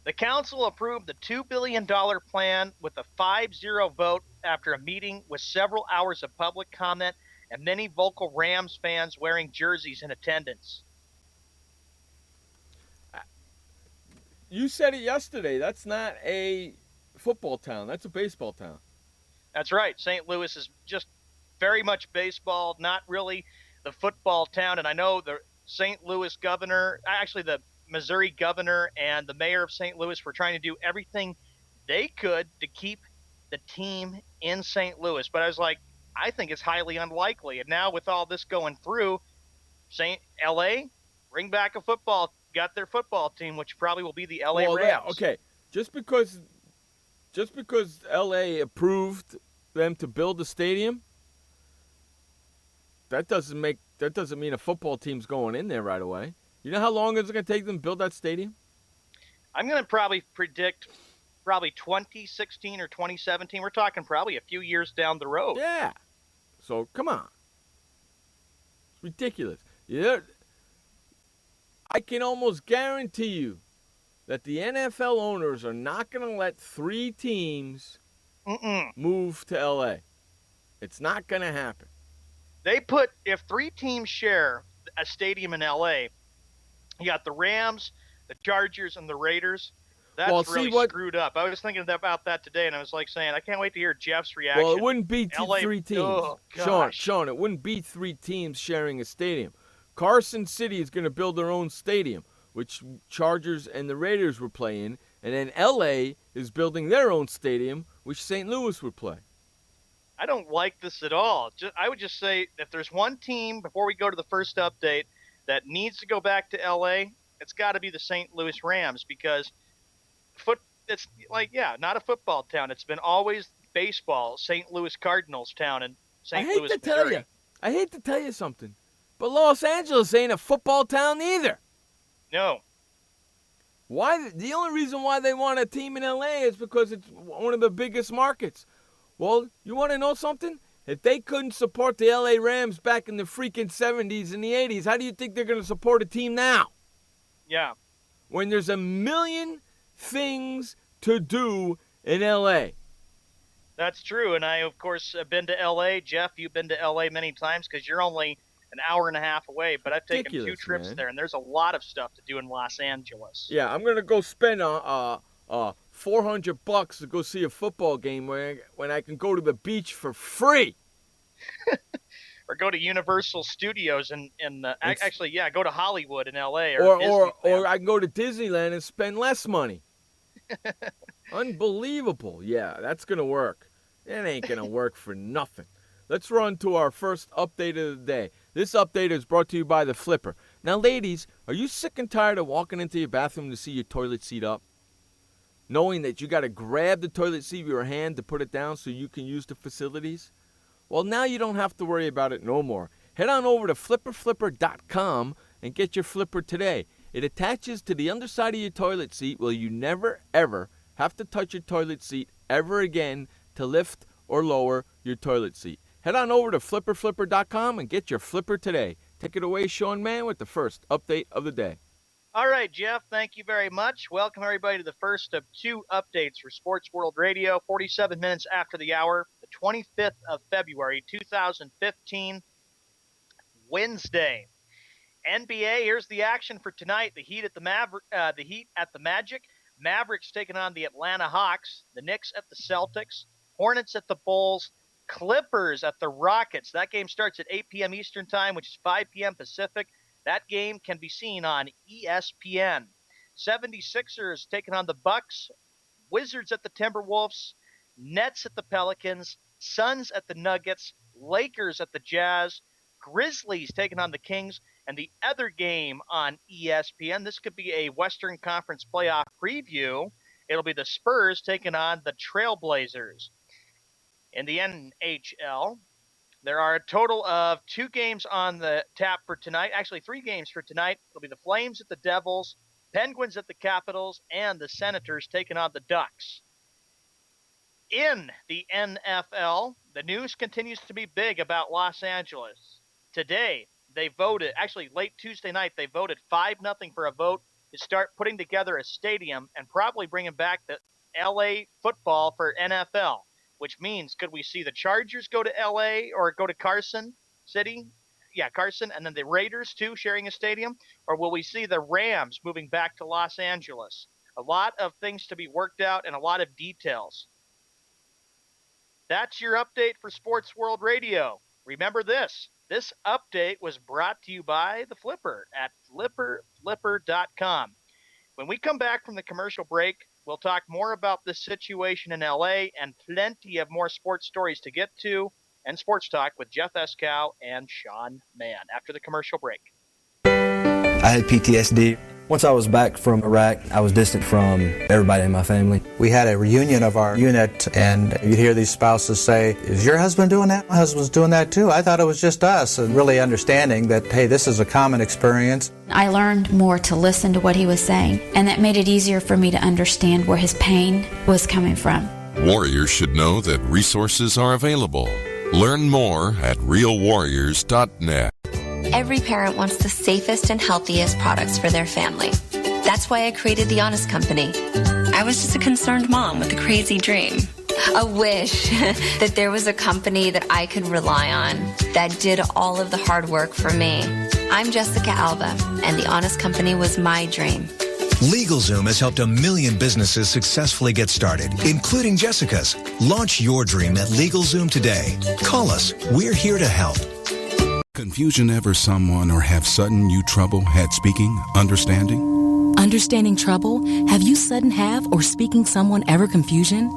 The council approved the $2 billion plan with a 5-0 vote after a meeting with several hours of public comment and many vocal Rams fans wearing jerseys in attendance. You said it yesterday. That's not a football town. That's a baseball town. That's right. St. Louis is just very much baseball, not really the football town. And I know the St. Louis governor, actually the Missouri governor and the mayor of St. Louis were trying to do everything they could to keep the team in St. Louis. But I was like, I think it's highly unlikely. And now with all this going through, L.A., bring back a football, got their football team, which probably will be the L.A. Rams. Yeah, okay. Just because L.A. approved them to build a stadium, that doesn't mean a football team's going in there right away. You know how long is it going to take them to build that stadium? I'm going to probably predict 2016 or 2017. We're talking probably a few years down the road. Yeah. So, come on. It's ridiculous. Yeah. I can almost guarantee you that the NFL owners are not going to let 3 teams move to L.A. It's not going to happen. If 3 teams share a stadium in L.A., you got the Rams, the Chargers, and the Raiders. That's really screwed up. I was thinking about that today, and I was like saying, I can't wait to hear Jeff's reaction. Well, it wouldn't be 3 teams. Oh, gosh. Sean, it wouldn't be 3 teams sharing a stadium. Carson City is going to build their own stadium, which Chargers and the Raiders would play in, and then L.A. is building their own stadium, which St. Louis would play. I don't like this at all. I would just say if there's one team, before we go to the first update, that needs to go back to L.A., it's got to be the St. Louis Rams because it's not a football town. It's been always baseball, St. Louis Cardinals town and St. Louis, Missouri. I hate to tell you something, but Los Angeles ain't a football town either. No. Why? The only reason why they want a team in L.A. is because it's one of the biggest markets. Well, you want to know something? If they couldn't support the L.A. Rams back in the freaking 70s and the 80s, how do you think they're going to support a team now? Yeah. When there's a million things to do in L.A. That's true, and I, of course, have been to L.A. Jeff, you've been to L.A. many times because you're only an hour and a half away, but I've taken 2 trips there, and there's a lot of stuff to do in Los Angeles. Yeah, I'm going to go spend $400 to go see a football game when I can go to the beach for free. Or go to Universal Studios and go to Hollywood in L.A. Or I can go to Disneyland and spend less money. Unbelievable. Yeah, that's going to work. It ain't going to work for nothing. Let's run to our first update of the day. This update is brought to you by The Flipper. Now, ladies, are you sick and tired of walking into your bathroom to see your toilet seat up? Knowing that you got to grab the toilet seat with your hand to put it down so you can use the facilities? Well, now you don't have to worry about it no more. Head on over to flipperflipper.com and get your flipper today. It attaches to the underside of your toilet seat where you never, ever have to touch your toilet seat ever again to lift or lower your toilet seat. Head on over to flipperflipper.com and get your flipper today. Take it away, Sean Mann, with the first update of the day. All right, Jeff, thank you very much. Welcome, everybody, to the first of 2 updates for Sports World Radio, 47 minutes after the hour, the 25th of February, 2015, Wednesday. NBA, here's the action for tonight. The Heat at the Magic. Mavericks taking on the Atlanta Hawks. The Knicks at the Celtics. Hornets at the Bulls. Clippers at the Rockets. That game starts at 8 p.m. Eastern Time, which is 5 p.m. Pacific. That game can be seen on ESPN. 76ers taking on the Bucks. Wizards at the Timberwolves. Nets at the Pelicans. Suns at the Nuggets. Lakers at the Jazz. Grizzlies taking on the Kings. And the other game on ESPN, this could be a Western Conference playoff preview. It'll be the Spurs taking on the Trailblazers. In the NHL, there are a total of 2 games on the tap for tonight. Actually, 3 games for tonight. It'll be the Flames at the Devils, Penguins at the Capitals, and the Senators taking on the Ducks. In the NFL, the news continues to be big about Los Angeles. Today, they voted, actually late Tuesday night, they voted 5-0 for a vote to start putting together a stadium and probably bringing back the LA football for NFL, which means could we see the Chargers go to LA or go to Carson City? Yeah, Carson, and then the Raiders too sharing a stadium? Or will we see the Rams moving back to Los Angeles? A lot of things to be worked out and a lot of details. That's your update for Sports World Radio. Remember this. This update was brought to you by The Flipper at flipper.com. When we come back from the commercial break, we'll talk more about this situation in LA and plenty of more sports stories to get to and sports talk with Jeff Eskow and Sean Mann after the commercial break. I had PTSD. Once I was back from Iraq, I was distant from everybody in my family. We had a reunion of our unit, and you'd hear these spouses say, "Is your husband doing that? My husband's doing that too. I thought it was just us," and really understanding that, hey, this is a common experience. I learned more to listen to what he was saying, and that made it easier for me to understand where his pain was coming from. Warriors should know that resources are available. Learn more at realwarriors.net. Every parent wants the safest and healthiest products for their family. That's why I created The Honest Company. I was just a concerned mom with a crazy dream. A wish that there was a company that I could rely on that did all of the hard work for me. I'm Jessica Alba, and The Honest Company was my dream. LegalZoom has helped 1 million businesses successfully get started, including Jessica's. Launch your dream at LegalZoom today. Call us. We're here to help. Confusion ever someone or have sudden you trouble had speaking, understanding? Understanding trouble? Have you sudden have or speaking someone ever confusion?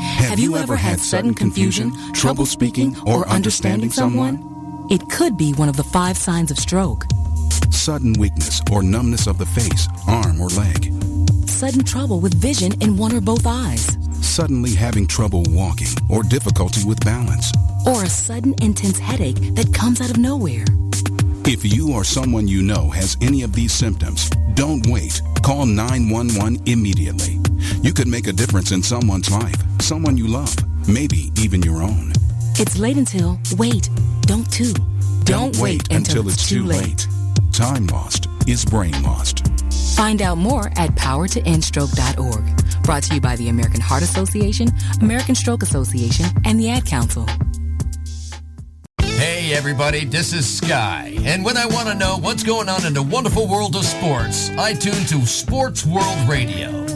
Have you ever had sudden confusion, trouble speaking, or understanding someone? It could be one of the 5 signs of stroke. Sudden weakness or numbness of the face, arm, or leg. Sudden trouble with vision in one or both eyes. Suddenly having trouble walking or difficulty with balance. Or a sudden intense headache that comes out of nowhere. If you or someone you know has any of these symptoms, don't wait. Call 911 immediately. You could make a difference in someone's life, someone you love, maybe even your own. It's late until, wait, don't too. Don't wait until it's too late. Time lost is brain lost. Find out more at powertoendstroke.org. Brought to you by the American Heart Association, American Stroke Association, and the Ad Council. Hey everybody, this is Sky. And when I want to know what's going on in the wonderful world of sports, I tune to Sports World Radio.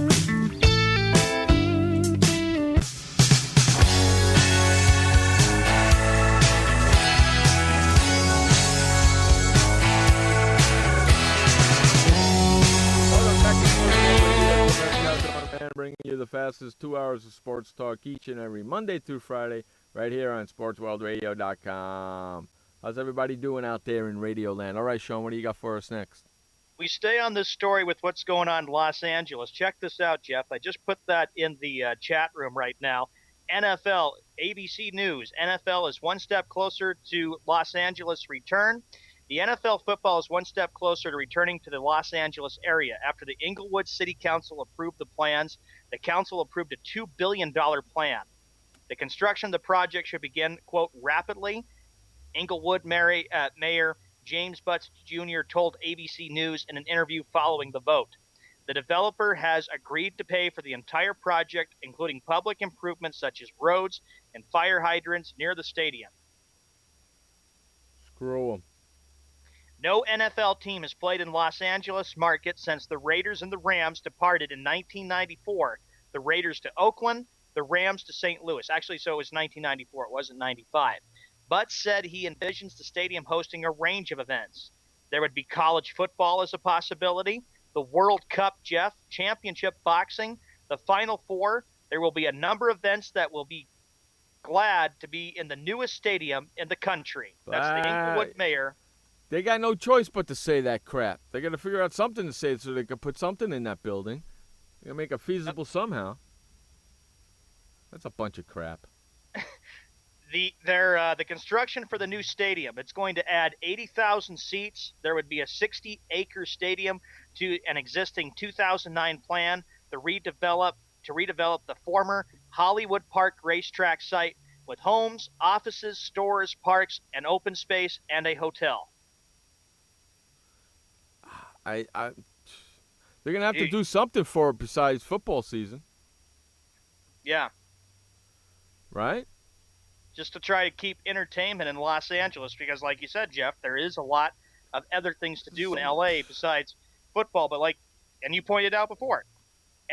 Bringing you the fastest 2 hours of sports talk each and every Monday through Friday right here on SportsWorldRadio.com. How's everybody doing out there in Radio Land? All right, Sean, what do you got for us next? We stay on this story with what's going on in Los Angeles. Check this out, Jeff. I just put that in the chat room right now. NFL, ABC News. NFL is one step closer to Los Angeles return. The NFL football is one step closer to returning to the Los Angeles area. After the Inglewood City Council approved the plans, the council approved a $2 billion plan. The construction of the project should begin, quote, rapidly. Inglewood Mayor James Butts Jr. told ABC News in an interview following the vote. The developer has agreed to pay for the entire project, including public improvements such as roads and fire hydrants near the stadium. Screw 'em. No NFL team has played in Los Angeles market since the Raiders and the Rams departed in 1994. The Raiders to Oakland, the Rams to St. Louis. Actually, so it was 1994. It wasn't 95. Butts said he envisions the stadium hosting a range of events. There would be college football as a possibility, the World Cup, Jeff, championship boxing, the Final Four. There will be a number of events that will be glad to be in the newest stadium in the country. That's the Inglewood mayor. They got no choice but to say that crap. They got to figure out something to say so they can put something in that building. They got to make it feasible somehow. That's a bunch of crap. The construction for the new stadium, it's going to add 80,000 seats. There would be a 60-acre stadium to an existing 2009 plan to redevelop the former Hollywood Park racetrack site with homes, offices, stores, parks, an open space, and a hotel. They're gonna have to do something for it besides football season, Yeah, right? just to try to keep entertainment in Los Angeles because, like you said, Jeff, there is a lot of other things to do in LA besides football. But and you pointed out before,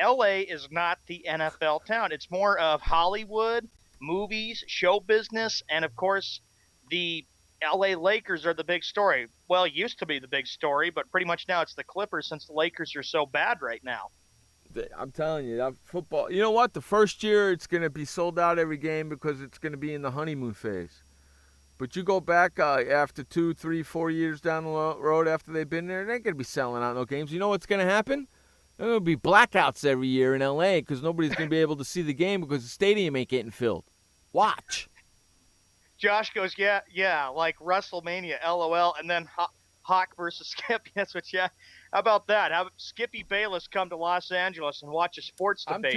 LA is not the NFL town. It's more of Hollywood, movies, show business, and of course, the LA Lakers are the big story. Well, it used to be the big story, but pretty much now it's the Clippers since the Lakers are so bad right now. I'm telling you, that football. You know what? The first year it's going to be sold out every game because it's going to be in the honeymoon phase. But you go back after 2, 3, 4 years down the road after they've been there, they ain't going to be selling out no games. You know what's going to happen? There will be blackouts every year in L.A. because nobody's going to be able to see the game because the stadium ain't getting filled. Watch. Josh goes, yeah, like WrestleMania, LOL, and then Hawk versus Skippy. That's what, yeah. How about that? Have Skippy Bayless come to Los Angeles and watch a sports debate?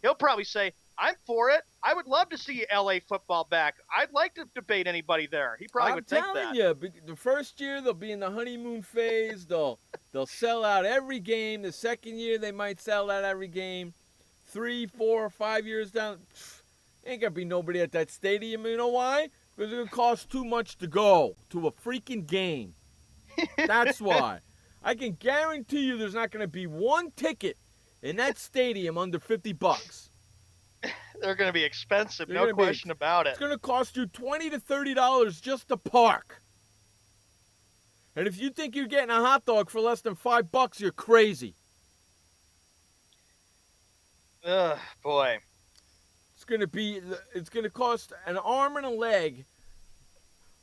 He'll probably say, I'm for it. I would love to see LA football back. I'd like to debate anybody there. He probably would think that. I'm telling you, the first year they'll be in the honeymoon phase. They'll sell out every game. The second year they might sell out every game. 3, 4, 5 years down, ain't gonna be nobody at that stadium. You know why? Because it's gonna cost too much to go to a freaking game. That's why. I can guarantee you there's not gonna be one ticket in that stadium under $50. They're going to be expensive, no question about it. It's going to cost you $20 to $30 just to park. And if you think you're getting a hot dog for less than $5, you're crazy. Ugh, boy. It's going to cost an arm and a leg.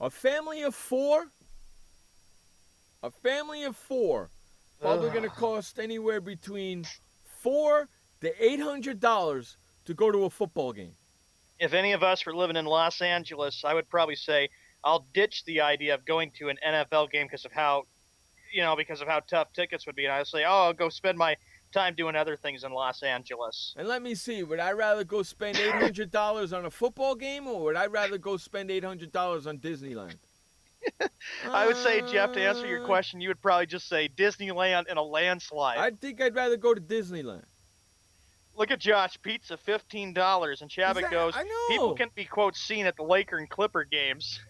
A family of four. Probably going to cost anywhere between $400 to $800 to go to a football game. If any of us were living in Los Angeles, I would probably say I'll ditch the idea of going to an NFL game because of how tough tickets would be. And I would say, I'll go spend my time doing other things in Los Angeles. And let me see, would I rather go spend $800 on a football game or would I rather go spend $800 on Disneyland? I would say, Jeff, to answer your question, you would probably just say Disneyland in a landslide. I think I'd rather go to Disneyland. Look at Josh, pizza $15, and Chabot goes, people can be, quote, seen at the Laker and Clipper games.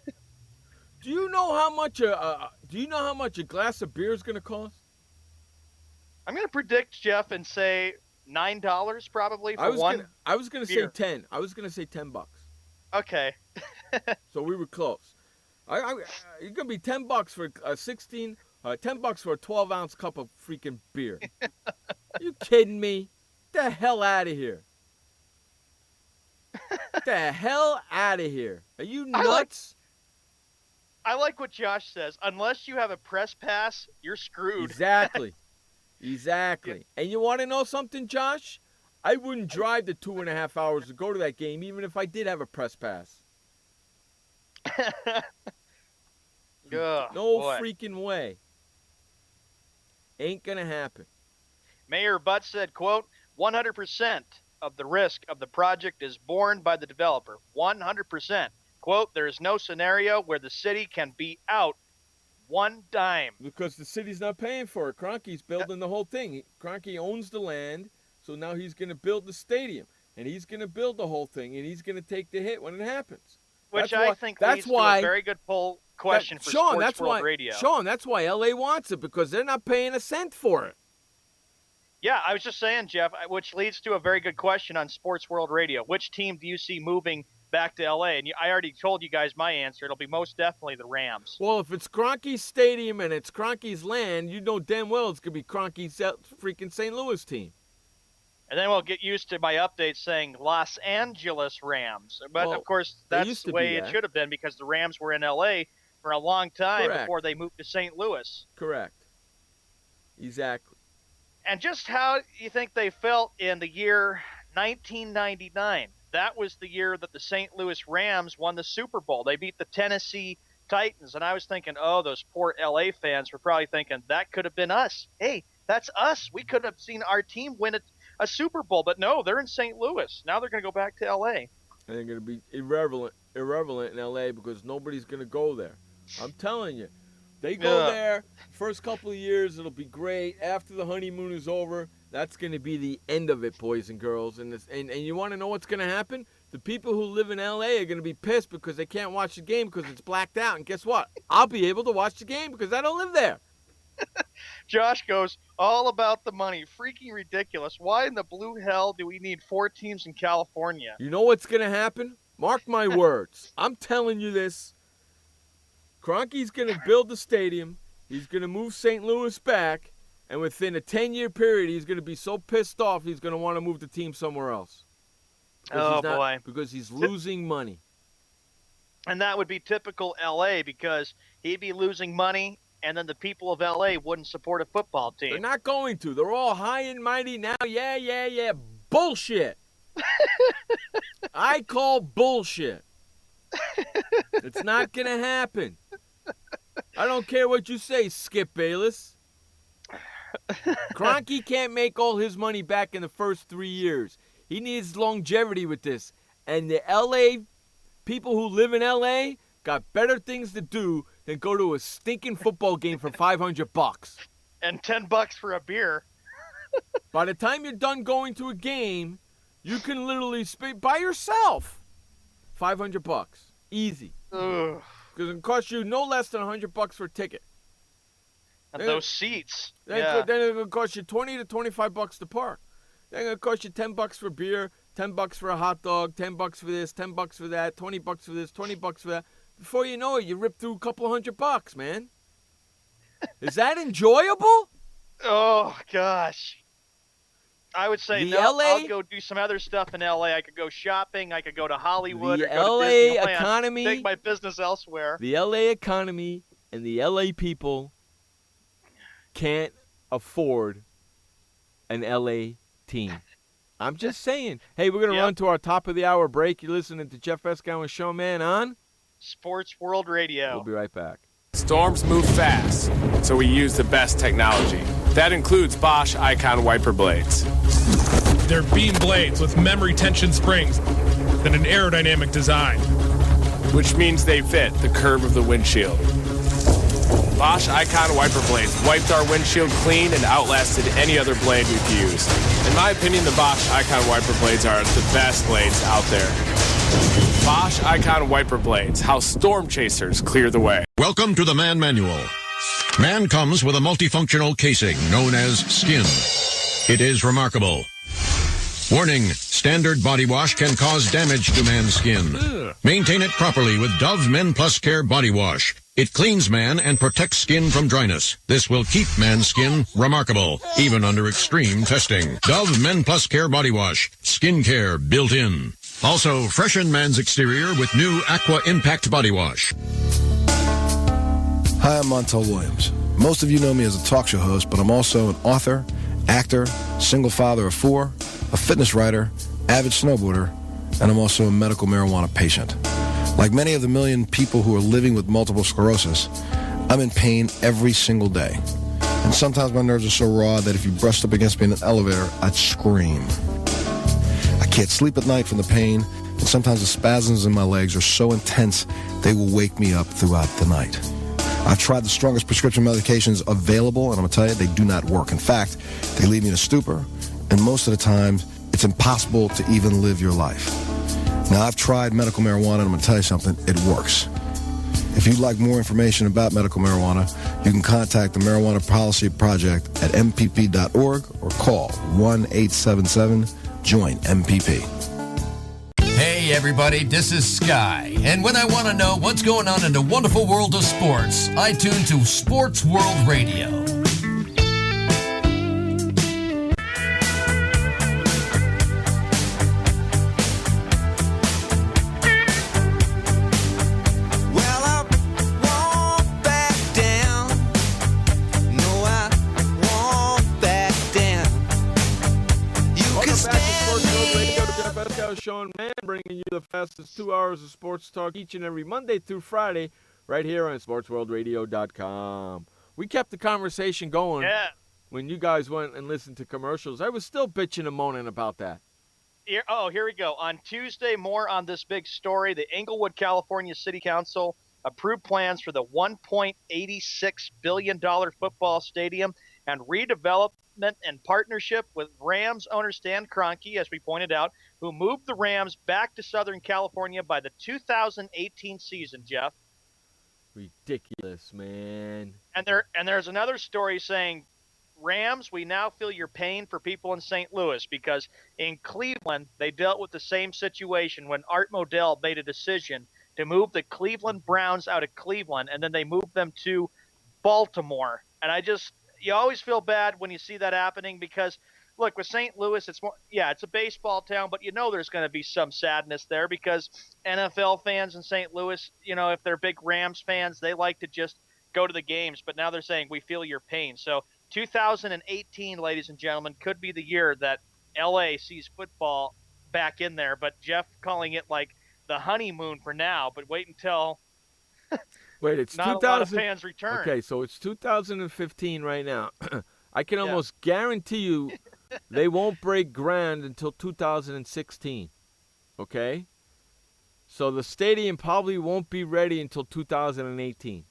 Do you know how much a glass of beer is going to cost? I'm going to predict, Jeff, and say $9 probably for one. I was going to say 10. I was going to say $10. Okay. So we were close. It's going to be $10 for a 16, $10 for a 12-ounce cup of freaking beer. You kidding me? Get the hell out of here. Get the hell out of here. Are you nuts? I like what Josh says. Unless you have a press pass, you're screwed. Exactly. And you want to know something, Josh? I wouldn't drive the 2.5 hours to go to that game, even if I did have a press pass. Freaking way. Ain't going to happen. Mayor Butt said, quote, 100% of the risk of the project is borne by the developer. 100%. Quote, there is no scenario where the city can be out one dime. Because the city's not paying for it. Kroenke's building the whole thing. Kroenke owns the land, so now he's going to build the stadium. And he's going to build the whole thing, and he's going to take the hit when it happens. Which I think leads to a very good poll question for Sports World Radio. Sean, that's why L.A. wants it, because they're not paying a cent for it. Yeah, I was just saying, Jeff, which leads to a very good question on Sports World Radio. Which team do you see moving back to L.A.? And I already told you guys my answer. It'll be most definitely the Rams. Well, if it's Kroenke's stadium and it's Kroenke's land, you know damn well it's going to be Kroenke's freaking St. Louis team. And then we'll get used to my updates saying Los Angeles Rams. But, of course, that's the way it should have been because the Rams were in L.A. for a long time before they moved to St. Louis. Correct. Exactly. And just how you think they felt in the year 1999. That was the year that the St. Louis Rams won the Super Bowl. They beat the Tennessee Titans. And I was thinking, those poor L.A. fans were probably thinking, that could have been us. Hey, that's us. We could have seen our team win a a Super Bowl. But no, they're in St. Louis. Now they're going to go back to L.A. And they're going to be irrelevant in L.A. because nobody's going to go there. I'm telling you. They go there, first couple of years, it'll be great. After the honeymoon is over, that's going to be the end of it, boys and girls. And you want to know what's going to happen? The people who live in L.A. are going to be pissed because they can't watch the game because it's blacked out. And guess what? I'll be able to watch the game because I don't live there. Josh goes, all about the money. Freaking ridiculous. Why in the blue hell do we need 4 teams in California? You know what's going to happen? Mark my words. I'm telling you this. Kroenke's going to build the stadium. He's going to move St. Louis back. And within a 10-year period, he's going to be so pissed off, he's going to want to move the team somewhere else. Boy. Because he's losing money. And that would be typical L.A. because he'd be losing money, and then the people of L.A. wouldn't support a football team. They're not going to. They're all high and mighty now. Yeah. Bullshit. I call bullshit. It's not going to happen. I don't care what you say, Skip Bayless. Kroenke can't make all his money back in the first 3 years. He needs longevity with this. And the L.A. people who live in L.A. got better things to do than go to a stinking football game for $500. And $10 for a beer. By the time you're done going to a game, you can literally by yourself $500. Easy. Because it costs you no less than $100 for a ticket. And those seats. Then it's going to cost you $20 to $25 to park. Then it's going to cost you $10 for beer, $10 for a hot dog, $10 for this, $10 for that, $20 for this, $20 for that. Before you know it, you rip through a couple $100, man. Is that enjoyable? Oh, gosh. I would say I'll go do some other stuff in L.A. I could go shopping. I could go to Hollywood. The or go L.A. to Disneyland, economy. Take my business elsewhere. The L.A. economy and the L.A. people can't afford an L.A. team. I'm just saying. Hey, we're going to run to our top of the hour break. You're listening to Jeff Escow and Showman on Sports World Radio. We'll be right back. Storms move fast, so we use the best technology. That includes Bosch Icon wiper blades. They're beam blades with memory tension springs and an aerodynamic design, which means they fit the curve of the windshield. Bosch Icon wiper blades wiped our windshield clean and outlasted any other blade we've used. In my opinion, the Bosch Icon wiper blades are the best blades out there. Bosch Icon wiper blades, how storm chasers clear the way. Welcome to the Man Manual. Man comes with a multifunctional casing known as skin. It is remarkable. Warning, standard body wash can cause damage to man's skin. Maintain it properly with Dove Men Plus Care Body Wash. It cleans man and protects skin from dryness. This will keep man's skin remarkable, even under extreme testing. Dove Men Plus Care Body Wash. Skin care built in. Also, freshen man's exterior with new Aqua Impact Body Wash. Hi, I'm Montel Williams. Most of you know me as a talk show host, but I'm also an author, actor, single father of 4, a fitness writer, avid snowboarder, and I'm also a medical marijuana patient. Like many of the million people who are living with multiple sclerosis, I'm in pain every single day. And sometimes my nerves are so raw that if you brushed up against me in an elevator, I'd scream. I can't sleep at night from the pain, and sometimes the spasms in my legs are so intense they will wake me up throughout the night. I've tried the strongest prescription medications available, and I'm going to tell you, they do not work. In fact, they leave me in a stupor, and most of the time, it's impossible to even live your life. Now, I've tried medical marijuana, and I'm going to tell you something, it works. If you'd like more information about medical marijuana, you can contact the Marijuana Policy Project at mpp.org or call 1-877-JOIN-MPP. Hey everybody, this is Sky, and when I want to know what's going on in the wonderful world of sports, I tune to Sports World Radio. Sean Mann bringing you the fastest 2 hours of sports talk each and every Monday through Friday right here on SportsWorldRadio.com. We kept the conversation going when you guys went and listened to commercials, I was still bitching and moaning about that. Here we go. On Tuesday, more on this big story. The Inglewood, California City Council approved plans for the $1.86 billion football stadium and redevelopment and partnership with Rams owner Stan Kroenke, as we pointed out, who moved the Rams back to Southern California by the 2018 season, Jeff. Ridiculous, man. And there's another story saying, Rams, we now feel your pain for people in St. Louis, because in Cleveland, they dealt with the same situation when Art Modell made a decision to move the Cleveland Browns out of Cleveland, and then they moved them to Baltimore. And you always feel bad when you see that happening, because, look, with St. Louis, it's a baseball town, but there's going to be some sadness there, because NFL fans in St. Louis, if they're big Rams fans, they like to just go to the games. But now they're saying, we feel your pain. So 2018, ladies and gentlemen, could be the year that LA sees football back in there. But Jeff calling it like the honeymoon for now, but wait until it's not 2000. A lot of fans return. Okay, so it's 2015 right now. I can almost guarantee you they won't break ground until 2016. Okay? So the stadium probably won't be ready until 2018.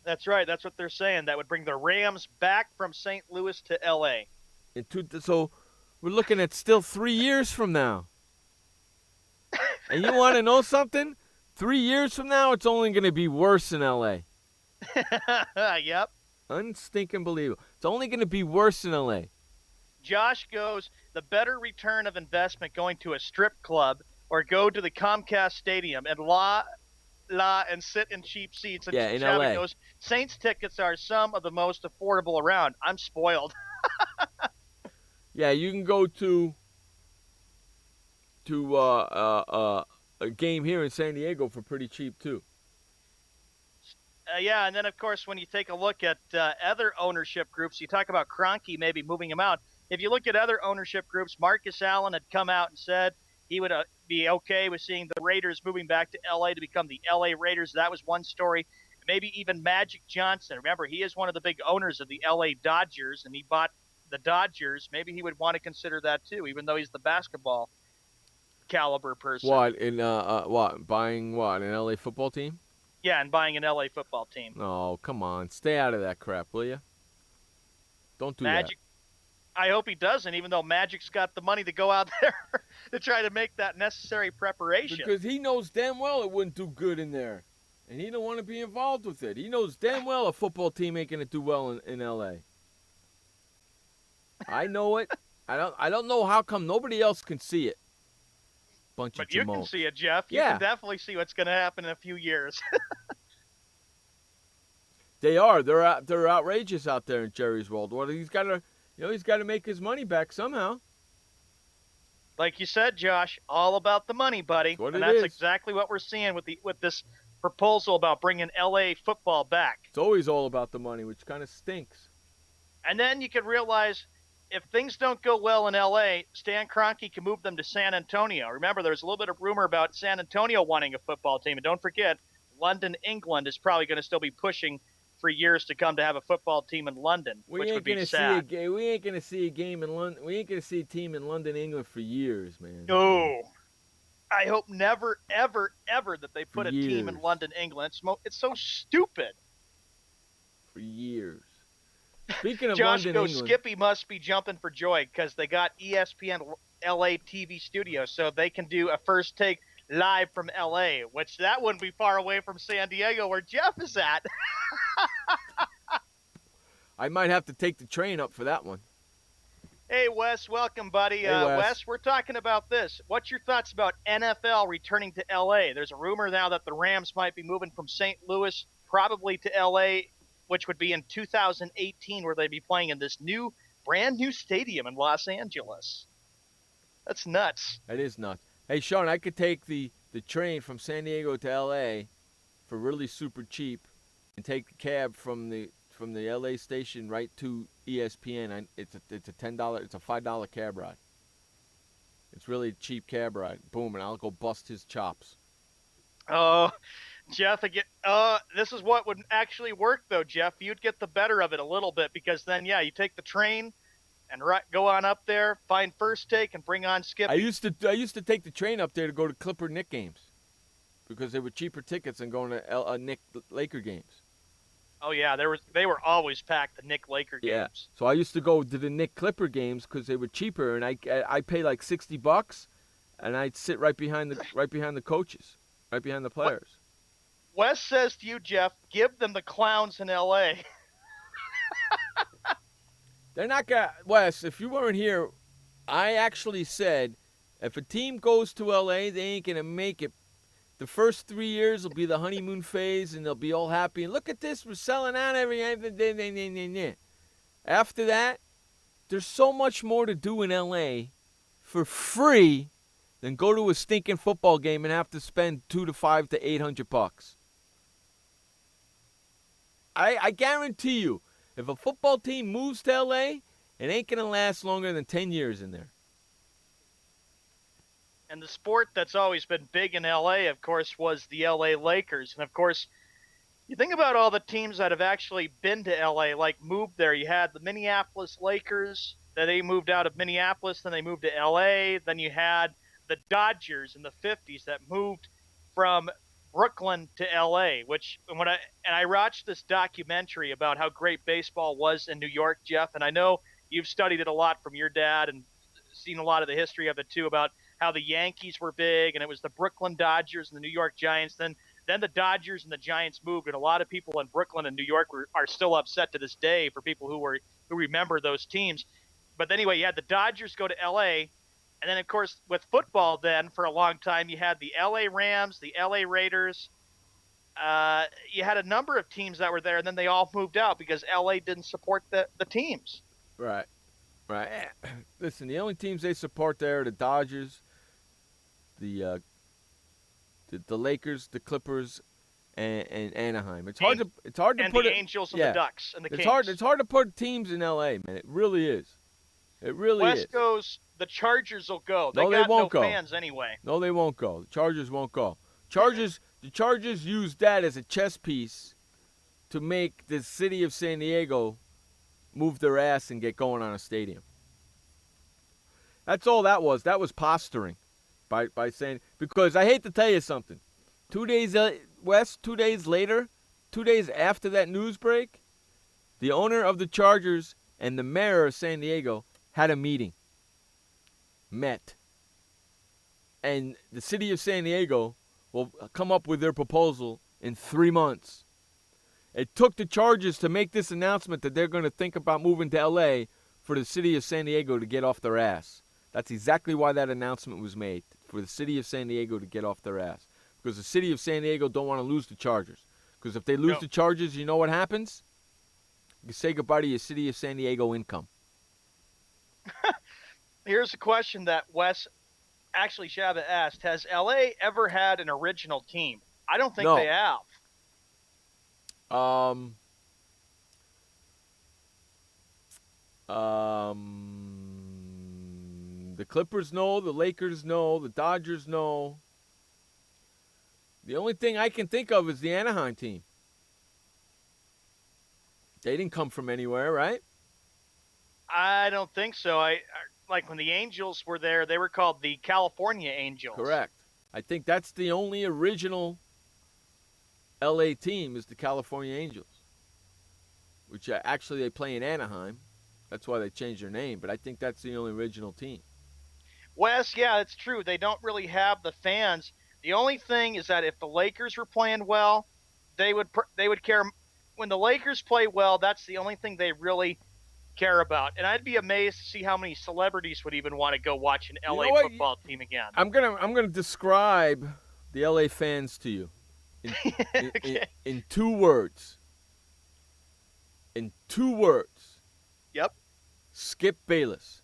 That's right. That's what they're saying. That would bring the Rams back from St. Louis to L.A. So we're looking at still 3 years from now. And you want to know something? 3 years from now, it's only going to be worse in L.A. Yep. Unstinking believable. It's only going to be worse in L.A. Josh goes, the better return of investment going to a strip club or go to the Comcast Stadium and and sit in cheap seats. And in Shabby LA. goes, Saints tickets are some of the most affordable around. I'm spoiled. Yeah, you can go to a game here in San Diego for pretty cheap too. And then, of course, when you take a look at other ownership groups, you talk about Kroenke maybe moving him out. If you look at other ownership groups, Marcus Allen had come out and said he would be okay with seeing the Raiders moving back to L.A. to become the L.A. Raiders. That was one story. Maybe even Magic Johnson. Remember, he is one of the big owners of the L.A. Dodgers, and he bought the Dodgers. Maybe he would want to consider that too, even though he's the basketball caliber person. Buying what? An LA football team? Yeah, and buying an LA football team. Oh, come on. Stay out of that crap, will you? Don't do Magic. I hope he doesn't, even though Magic's got the money to go out there to try to make that necessary preparation. Because he knows damn well it wouldn't do good in there. And he don't want to be involved with it. He knows damn well a football team ain't going to do well in L.A. I know it. I don't know how come nobody else can see it. But you can see it, Jeff. You can definitely see what's going to happen in a few years. They are. They're outrageous out there in Jerry's world. Well, he's got to make his money back somehow. Like you said, Josh, all about the money, buddy. That's exactly what we're seeing with this proposal about bringing L.A. football back. It's always all about the money, which kind of stinks. And then you could realize if things don't go well in L.A., Stan Kroenke can move them to San Antonio. Remember, there's a little bit of rumor about San Antonio wanting a football team. And don't forget, London, England is probably going to still be pushing for years to come to have a football team in London, which would be sad. We ain't going to see a game in London. We ain't going to see a team in London, England for years, man. No. I hope never, ever, ever that they put a team in London, England. It's so stupid. For years. Speaking of Josh London, goes, England. Skippy must be jumping for joy because they got ESPN LA TV studios, so they can do a first take live from LA, which that wouldn't be far away from San Diego where Jeff is at. I might have to take the train up for that one. Hey, Wes, welcome, buddy. Hey, Wes, we're talking about this. What's your thoughts about NFL returning to LA? There's a rumor now that the Rams might be moving from St. Louis probably to LA, which would be in 2018, where they'd be playing in this brand new stadium in Los Angeles. That's nuts. That is nuts. Hey, Sean, I could take the train from San Diego to L.A. for really super cheap and take the cab from the L.A. station right to ESPN. It's a $5 cab ride. It's really a cheap cab ride. Boom, and I'll go bust his chops. Oh, Jeff, again, this is what would actually work, though, Jeff. You'd get the better of it a little bit because then, yeah, you take the train and go on up there, find First Take, and bring on Skippy. I used to take the train up there to go to Clipper Knick games because they were cheaper tickets than going to Knick Laker games. Oh yeah, they were always packed, the Knick Laker games. Yeah. So I used to go to the Knick Clipper games because they were cheaper, and I pay like $60, and I'd sit right behind the coaches, right behind the players. Wes says to you, Jeff, give them the clowns in L.A. They're not gonna. Wes, if you weren't here, I actually said if a team goes to L.A., they ain't gonna make it. The first 3 years will be the honeymoon phase, and they'll be all happy. And look at this, we're selling out everything. After that, there's so much more to do in L.A. for free than go to a stinking football game and have to spend $200 to $500 to $800. I guarantee you, if a football team moves to L.A., it ain't gonna last longer than 10 years in there. And the sport that's always been big in L.A., of course, was the L.A. Lakers. And, of course, you think about all the teams that have actually been to L.A., like moved there. You had the Minneapolis Lakers, then they moved out of Minneapolis, then they moved to L.A. Then you had the Dodgers in the 50s that moved from Brooklyn to L.A., I watched this documentary about how great baseball was in New York, Jeff, and I know you've studied it a lot from your dad and seen a lot of the history of it, too, about how the Yankees were big, and it was the Brooklyn Dodgers and the New York Giants. Then the Dodgers and the Giants moved, and a lot of people in Brooklyn and New York are still upset to this day for people who remember those teams. But anyway, you had the Dodgers go to L.A., and then, of course, with football then, for a long time, you had the L.A. Rams, the L.A. Raiders. You had a number of teams that were there, and then they all moved out because L.A. didn't support the teams. Right. Listen, the only teams they support there are the Dodgers, the Lakers, the Clippers, and Anaheim. It's hard to put the Angels and the Ducks and the Kings. It's hard to put teams in L.A., man. It really is. It really is. West goes. The Chargers will go. They won't go. Fans anyway. No, they won't go. The Chargers won't go. The Chargers used that as a chess piece to make the city of San Diego move their ass and get going on a stadium. That's all that was. That was posturing by saying, because I hate to tell you something. 2 days, West, 2 days later, 2 days after that news break, the owner of the Chargers and the mayor of San Diego had a meeting. Met. And the city of San Diego will come up with their proposal in 3 months. It took the Chargers to make this announcement that they're going to think about moving to L.A. for the city of San Diego to get off their ass. That's exactly why that announcement was made, for the city of San Diego to get off their ass. Because the city of San Diego don't want to lose the Chargers. Because if they lose the Chargers, you know what happens? You say goodbye to your city of San Diego income. Here's a question that Wes actually Shabba asked. Has L.A. ever had an original team? I don't think they have. The Clippers know, the Lakers know, the Dodgers know. The only thing I can think of is the Anaheim team. They didn't come from anywhere, right? I don't think so. Like when the Angels were there, they were called the California Angels. Correct. I think that's the only original L.A. team is the California Angels, which actually they play in Anaheim. That's why they changed their name, but I think that's the only original team. Wes, yeah, it's true. They don't really have the fans. The only thing is that if the Lakers were playing well, they would care. When the Lakers play well, that's the only thing they really care about. And I'd be amazed to see how many celebrities would even want to go watch an LA football team again. I'm gonna describe the LA fans to you in 2 words. In 2 words. Yep. Skip Bayless.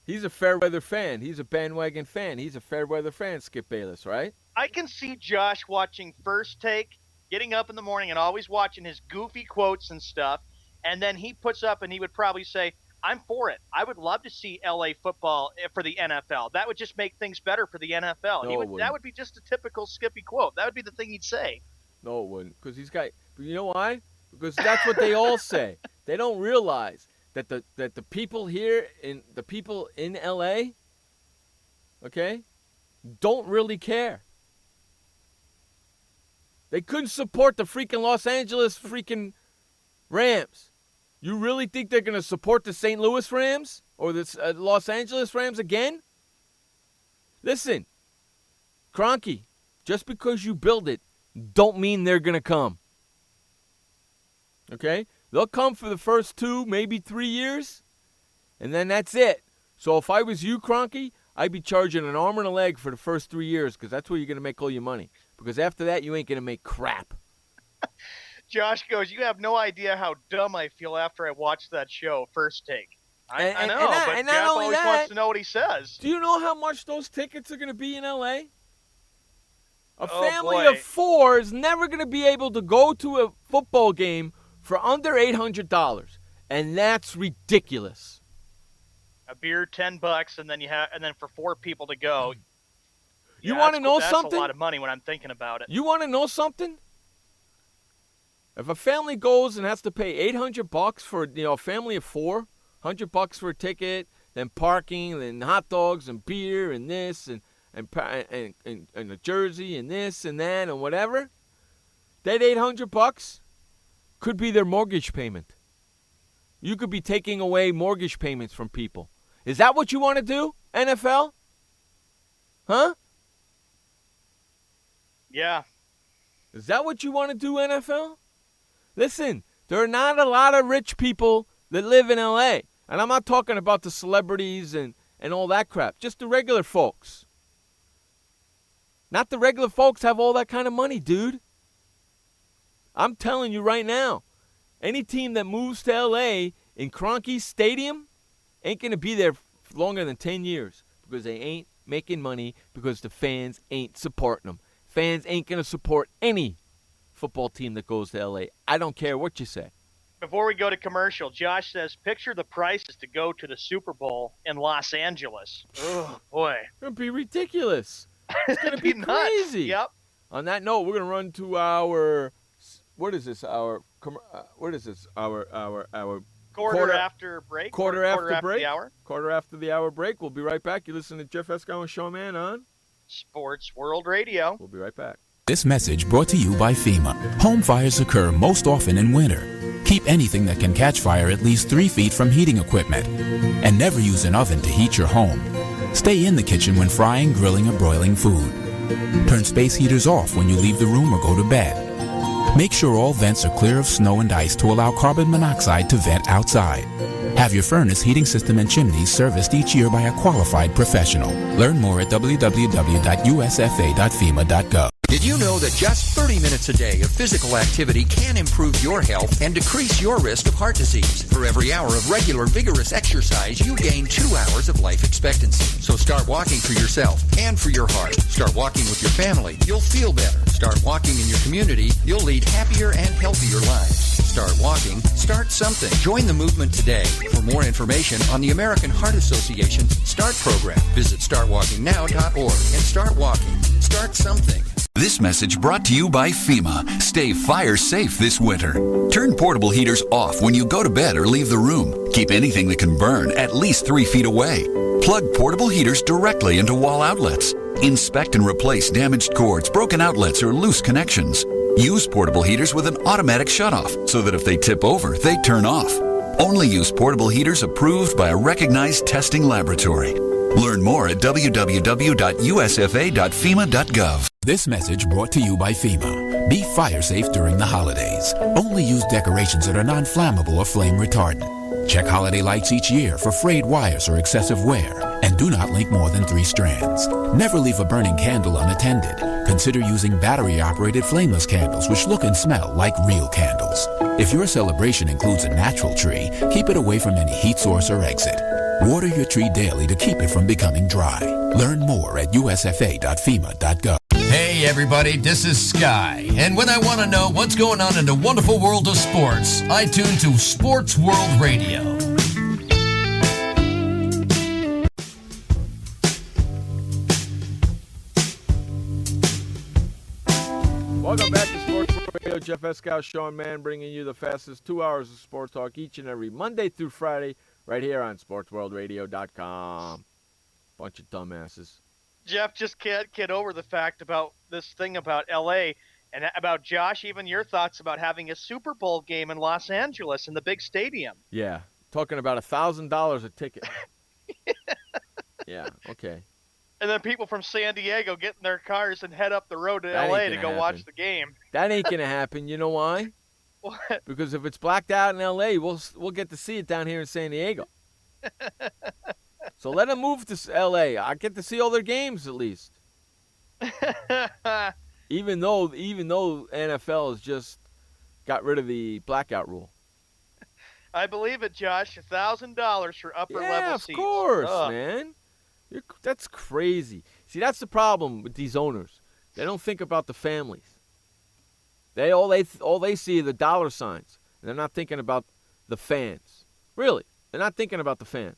He's a fair weather fan. He's a bandwagon fan. He's a fair weather fan, Skip Bayless, right? I can see Josh watching First Take, getting up in the morning and always watching his goofy quotes and stuff, and then he puts up and he would probably say, I'm for it. I would love to see LA football for the NFL. That would just make things better for the NFL. That would be just a typical Skippy quote. That would be the thing he'd say. No, it wouldn't, because he's got. But you know why? Because that's what they all say. They don't realize that the people here in LA, okay, don't really care. They couldn't support the freaking Los Angeles freaking Rams. You really think they're going to support the St. Louis Rams or the Los Angeles Rams again? Listen, Kroenke, just because you build it, don't mean they're going to come. Okay? They'll come for the first 2, maybe 3 years, and then that's it. So if I was you, Kroenke, I'd be charging an arm and a leg for the first 3 years because that's where you're going to make all your money. Because after that, you ain't going to make crap. Josh goes, you have no idea how dumb I feel after I watched that show, First Take. I know, but Jeff always wants to know what he says. Do you know how much those tickets are going to be in L.A.? A family of 4 is never going to be able to go to a football game for under $800, and that's ridiculous. A beer, $10, and then for 4 people to go. You want to know something? That's a lot of money when I'm thinking about it. You want to know something? If a family goes and has to pay $800 for a family of 4, $100 for a ticket, then parking, then hot dogs and beer and this and a jersey and this and that and whatever, that $800 could be their mortgage payment. You could be taking away mortgage payments from people. Is that what you want to do, NFL? Huh? Yeah. Is that what you want to do, NFL? Listen, there are not a lot of rich people that live in L.A., and I'm not talking about the celebrities and all that crap, just the regular folks. Not the regular folks have all that kind of money, dude. I'm telling you right now, any team that moves to L.A. in Kroenke's Stadium ain't going to be there longer than 10 years because they ain't making money because the fans ain't supporting them. Fans ain't going to support any football team that goes to L.A. I don't care what you say. Before we go to commercial, Josh says, picture the prices to go to the Super Bowl in Los Angeles. Oh, boy. It's going to be ridiculous. It's going to be crazy. Yep. On that note, we're going to run to our, Quarter after break. Quarter after the hour. Quarter after the hour break. We'll be right back. You listen to Jeff Escow and Showman on Sports World Radio. We'll be right back. This message brought to you by FEMA. Home fires occur most often in winter. Keep anything that can catch fire at least 3 feet from heating equipment. And never use an oven to heat your home. Stay in the kitchen when frying, grilling, or broiling food. Turn space heaters off when you leave the room or go to bed. Make sure all vents are clear of snow and ice to allow carbon monoxide to vent outside. Have your furnace, heating system, and chimneys serviced each year by a qualified professional. Learn more at www.usfa.fema.gov. Did you know that just 30 minutes a day of physical activity can improve your health and decrease your risk of heart disease? For every hour of regular, vigorous exercise, you gain 2 hours of life expectancy. So start walking for yourself and for your heart. Start walking with your family. You'll feel better. Start walking in your community. You'll lead happier and healthier lives. Start walking. Start something. Join the movement today. For more information on the American Heart Association's START program, visit startwalkingnow.org and start walking. Start something. This message brought to you by FEMA. Stay fire safe this winter. Turn portable heaters off when you go to bed or leave the room. Keep anything that can burn at least 3 feet away. Plug portable heaters directly into wall outlets. Inspect and replace damaged cords, broken outlets, or loose connections. Use portable heaters with an automatic shutoff so that if they tip over, they turn off. Only use portable heaters approved by a recognized testing laboratory. Learn more at www.usfa.fema.gov. This message brought to you by FEMA. Be fire safe during the holidays. Only use decorations that are non-flammable or flame retardant. Check holiday lights each year for frayed wires or excessive wear. And do not link more than 3 strands. Never leave a burning candle unattended. Consider using battery-operated flameless candles which look and smell like real candles. If your celebration includes a natural tree, keep it away from any heat source or exit. Water your tree daily to keep it from becoming dry. Learn more at usfa.fema.gov. Hey everybody, this is Sky, and when I want to know what's going on in the wonderful world of sports, I tune to Sports World Radio. Jeff Escow, Sean Mann, bringing you the fastest 2 hours of sports talk each and every Monday through Friday right here on SportsWorldRadio.com. Bunch of dumbasses. Jeff just can't get over the fact about this thing about L.A. and about Josh, even your thoughts about having a Super Bowl game in Los Angeles in the big stadium. Yeah, talking about $1,000 a ticket. Yeah, okay. And then people from San Diego get in their cars and head up the road to L.A. to go watch the game. That ain't going to happen. You know why? What? Because if it's blacked out in L.A., we'll get to see it down here in San Diego. So let them move to L.A. I get to see all their games at least. Even though NFL has just got rid of the blackout rule. I believe it, Josh. $1,000 for upper level seats. Yeah, of course, man. That's crazy. See, that's the problem with these owners. They don't think about the families. All they see are the dollar signs, and they're not thinking about the fans. Really, they're not thinking about the fans.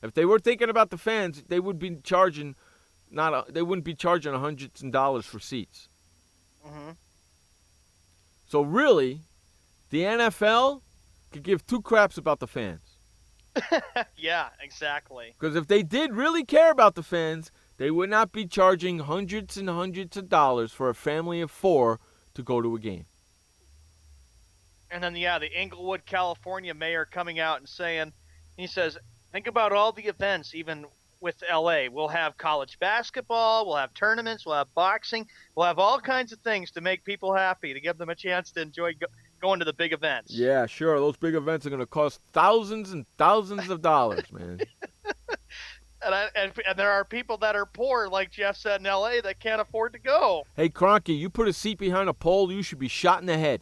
If they were thinking about the fans, they would be charging they wouldn't be charging hundreds of dollars for seats. Mm-hmm. So really, the NFL could give two craps about the fans. Yeah, exactly. Because if they did really care about the fans, they would not be charging hundreds and hundreds of dollars for a family of 4 to go to a game. And then, the Inglewood, California mayor coming out and saying, he says, think about all the events, even with L.A. We'll have college basketball, we'll have tournaments, we'll have boxing, we'll have all kinds of things to make people happy, to give them a chance to enjoy going to the big events. Yeah, sure. Those big events are going to cost thousands and thousands of dollars, man. And there are people that are poor, like Jeff said, in L.A. that can't afford to go. Hey, Kroenke, you put a seat behind a pole, you should be shot in the head.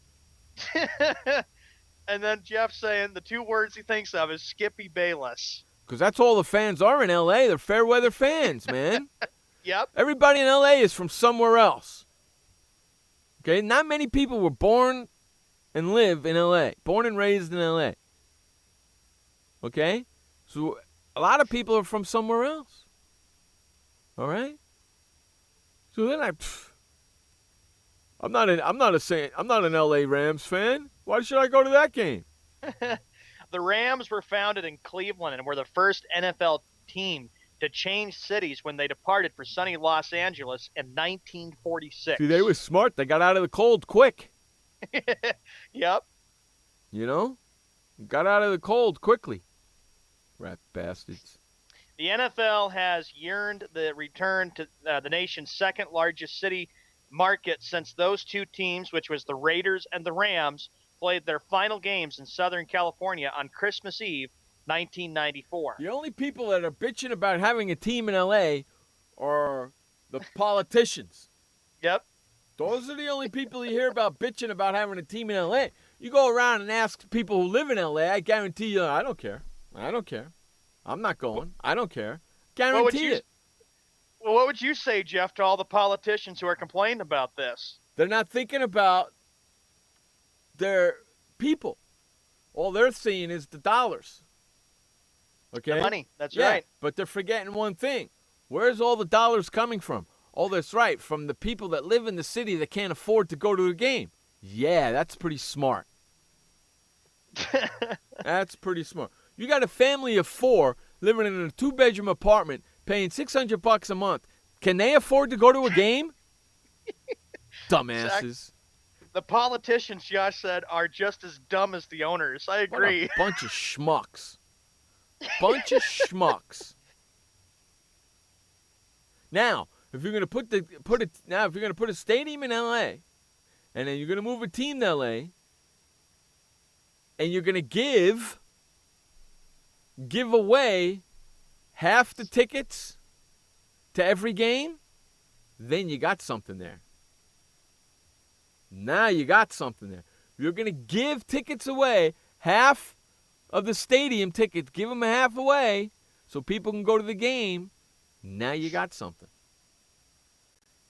And then Jeff saying the two words he thinks of is Skippy Bayless. Because that's all the fans are in L.A. They're fair weather fans, man. Yep. Everybody in L.A. is from somewhere else. Okay? Not many people were born and live in L.A., born and raised in L.A. Okay? So a lot of people are from somewhere else. All right? So then I'm not an L.A. Rams fan. Why should I go to that game? The Rams were founded in Cleveland and were the first NFL team to change cities when they departed for sunny Los Angeles in 1946. See, they were smart. They got out of the cold quick. Yep. You know? Got out of the cold quickly. Rat bastards. The NFL has yearned the return to the nation's second largest city market since those two teams, which was the Raiders and the Rams, played their final games in Southern California on Christmas Eve, 1994. The only people that are bitching about having a team in L.A. are the politicians. Yep. Those are the only people you hear about bitching about having a team in L.A. You go around and ask people who live in L.A., I guarantee you, I don't care. I'm not going. I don't care. Guarantee it. Well, what would you say, Jeff, to all the politicians who are complaining about this? They're not thinking about their people. All they're seeing is the dollars. Okay? The money. That's yeah, right. But they're forgetting one thing. Where's all the dollars coming from? Oh, that's right. From the people that live in the city that can't afford to go to a game. Yeah, that's pretty smart. That's pretty smart. You got a family of 4 living in a 2-bedroom apartment paying $600 a month. Can they afford to go to a game? Dumbasses. The politicians, Josh said, are just as dumb as the owners. I agree. What a bunch of schmucks. Bunch of schmucks. Now, if you're gonna put a stadium in LA, and then you're gonna move a team to LA, and you're gonna give away half the tickets to every game, then you got something there. Now you got something there. You're going to give tickets away, half of the stadium tickets, give them half away so people can go to the game. Now you got something.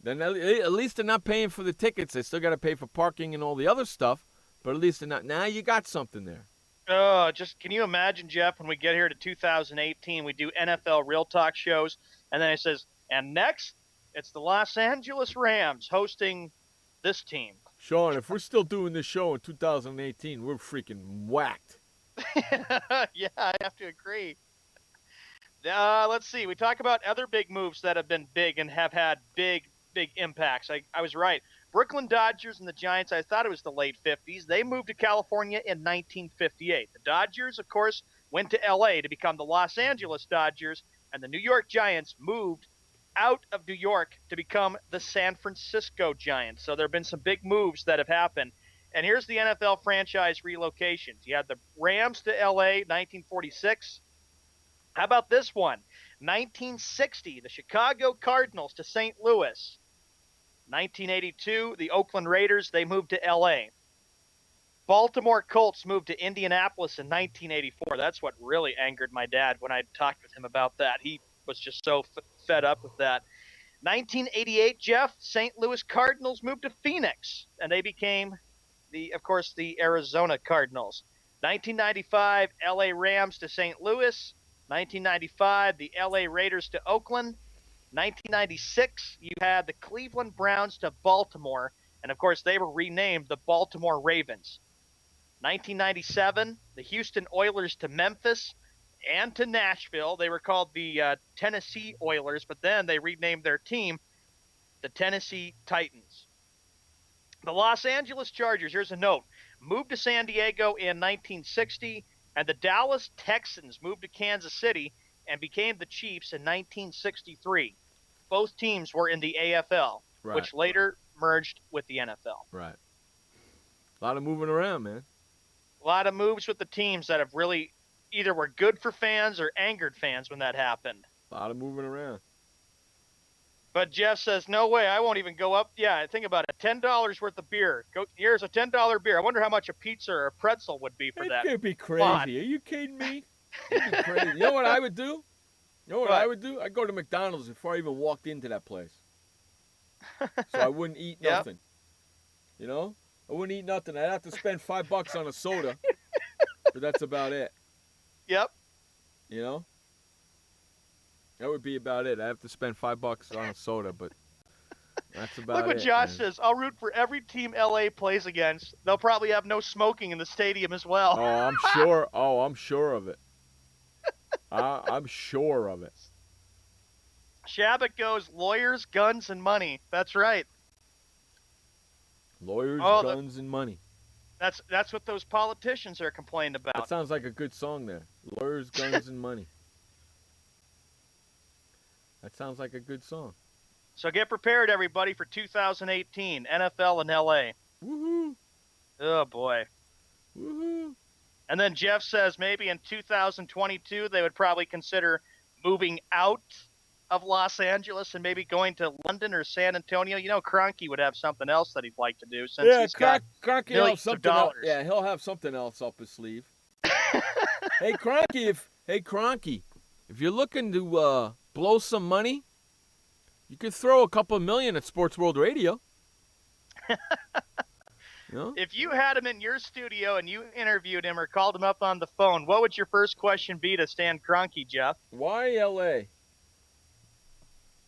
Then at least they're not paying for the tickets. They still got to pay for parking and all the other stuff, but at least they're not. Now you got something there. Can you imagine, Jeff, when we get here to 2018, we do NFL Real Talk shows, and then it says, and next, it's the Los Angeles Rams hosting this team. Sean, if we're still doing this show in 2018, we're freaking whacked. Yeah, I have to agree. Let's see. We talk about other big moves that have been big and have had big impacts. I was right. Brooklyn Dodgers and the Giants, I thought it was the late 50s. They moved to California in 1958. The Dodgers, of course, went to L.A. to become the Los Angeles Dodgers, and the New York Giants moved out of New York to become the San Francisco Giants. So there have been some big moves that have happened. And here's the NFL franchise relocations. You had the Rams to L.A., 1946. How about this one? 1960, the Chicago Cardinals to St. Louis. 1982, the Oakland Raiders, they moved to L.A. Baltimore Colts moved to Indianapolis in 1984. That's what really angered my dad when I talked with him about that. He was just so fed up with that. 1988, Jeff, St. Louis Cardinals moved to Phoenix, and they became, of course, the Arizona Cardinals. 1995, L.A. Rams to St. Louis. 1995, the L.A. Raiders to Oakland. 1996, you had the Cleveland Browns to Baltimore, and of course they were renamed the Baltimore Ravens. 1997, the Houston Oilers to Memphis and to Nashville. They were called the Tennessee Oilers, but then they renamed their team the Tennessee Titans. The Los Angeles Chargers, here's a note, moved to San Diego in 1960, and the Dallas Texans moved to Kansas City and became the Chiefs in 1963. Both teams were in the AFL, Right. which later merged with the NFL. Right. A lot of moving around, man. A lot of moves with the teams that have really either were good for fans or angered fans when that happened. A lot of moving around. But Jeff says, no way, I won't even go up. Yeah, think about it. $10 worth of beer. Here's a $10 beer. I wonder how much a pizza or a pretzel would be for that. It could be crazy. Are you kidding me? It'd be crazy. You know what I would do? I would do? I'd go to McDonald's before I even walked into that place. So I wouldn't eat nothing. You know? I wouldn't eat nothing. I'd have to spend $5 on a soda. But that's about it. Yep. You know? That would be about it. I have to spend $5 on a soda, but that's about it. Look what Josh says. I'll root for every team LA plays against. They'll probably have no smoking in the stadium as well. Oh, I'm sure. I'm sure of it. I'm sure of it. Shabbat goes, lawyers, guns, and money. That's right. Lawyers, guns, and money. That's what those politicians are complaining about. That sounds like a good song there. Lawyers, guns, and money. That sounds like a good song. So get prepared, everybody, for 2018, NFL in LA. Woohoo! Oh, boy. Woohoo! And then Jeff says maybe in 2022 they would probably consider moving out of Los Angeles and maybe going to London or San Antonio. You know, Kroenke would have something else that he'd like to do since he's got Kroenke millions of dollars. Yeah, he'll have something else up his sleeve. Hey, Kroenke, if you're looking to blow some money, you could throw a couple million at Sports World Radio. You know? If you had him in your studio and you interviewed him or called him up on the phone, what would your first question be to Stan Kroenke, Jeff? Why L.A.?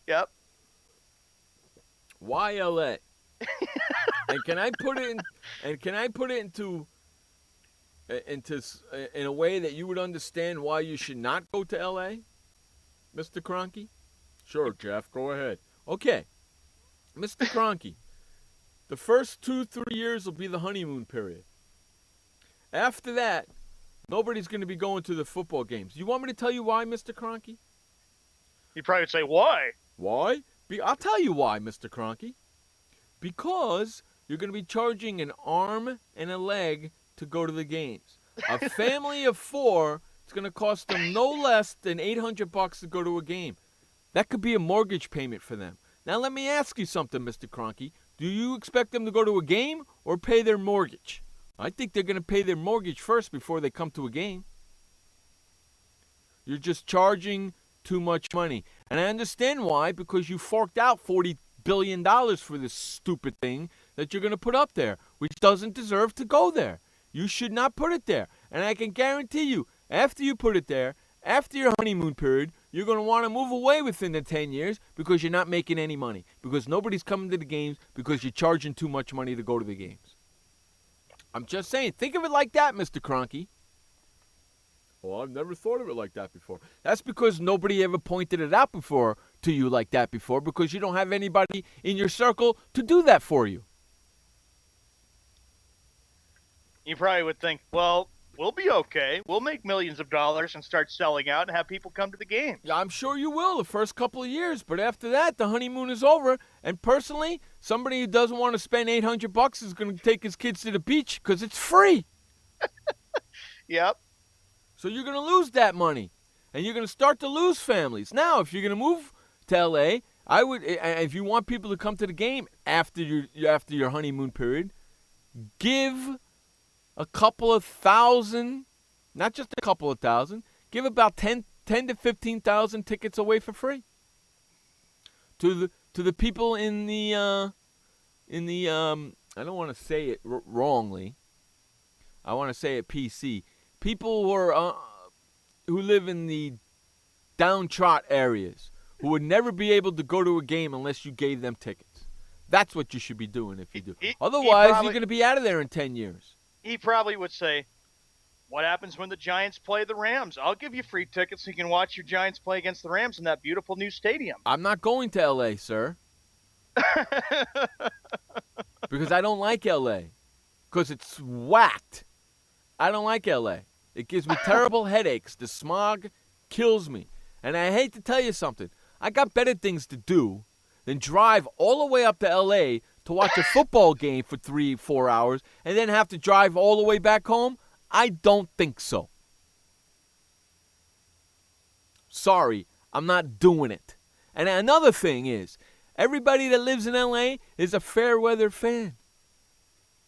Yep. Why L.A.? And can I put it in a way that you would understand why you should not go to L.A., Mr. Kroenke? Sure, Jeff, go ahead. Okay, Mr. Kroenke, the first 2-3 years will be the honeymoon period. After that, nobody's going to be going to the football games. You want me to tell you why, Mr. Kroenke? You'd probably say, why? Why? I'll tell you why, Mr. Kroenke. Because you're going to be charging an arm and a leg to go to the games. A family of 4, it's going to cost them no less than $800 to go to a game. That could be a mortgage payment for them. Now let me ask you something, Mr. Kroenke. Do you expect them to go to a game or pay their mortgage? I think they're going to pay their mortgage first before they come to a game. You're just charging too much money. And I understand why, because you forked out $40 billion for this stupid thing that you're going to put up there, which doesn't deserve to go there. You should not put it there. And I can guarantee you, after you put it there, after your honeymoon period, you're going to want to move away within the 10 years because you're not making any money, because nobody's coming to the games, because you're charging too much money to go to the games. I'm just saying, think of it like that, Mr. Kroenke. Well, I've never thought of it like that before. That's because nobody ever pointed it out before to you like that before, because you don't have anybody in your circle to do that for you. You probably would think, well, we'll be okay. We'll make millions of dollars and start selling out and have people come to the game. Yeah, I'm sure you will the first couple of years, but after that, the honeymoon is over. And personally, somebody who doesn't want to spend $800 is going to take his kids to the beach because it's free. Yep. So you're going to lose that money, and you're going to start to lose families. Now, if you're going to move to L.A., I would, if you want people to come to the game after your honeymoon period, give a couple of thousand, not just a couple of thousand, give about 10 to 15,000 tickets away for free to the people in the I don't want to say it wrongly. I want to say it PC. People who live in the downtrodden areas who would never be able to go to a game unless you gave them tickets. That's what you should be doing if you do. Otherwise, you're going to be out of there in 10 years. He probably would say, what happens when the Giants play the Rams? I'll give you free tickets so you can watch your Giants play against the Rams in that beautiful new stadium. I'm not going to L.A., sir. Because I don't like L.A. Because it's whacked. I don't like L.A. It gives me terrible headaches. The smog kills me. And I hate to tell you something. I got better things to do than drive all the way up to L.A. to watch a football game for 3-4 hours and then have to drive all the way back home. I don't think so. Sorry, I'm not doing it. And another thing is, everybody that lives in L.A. is a fair weather fan.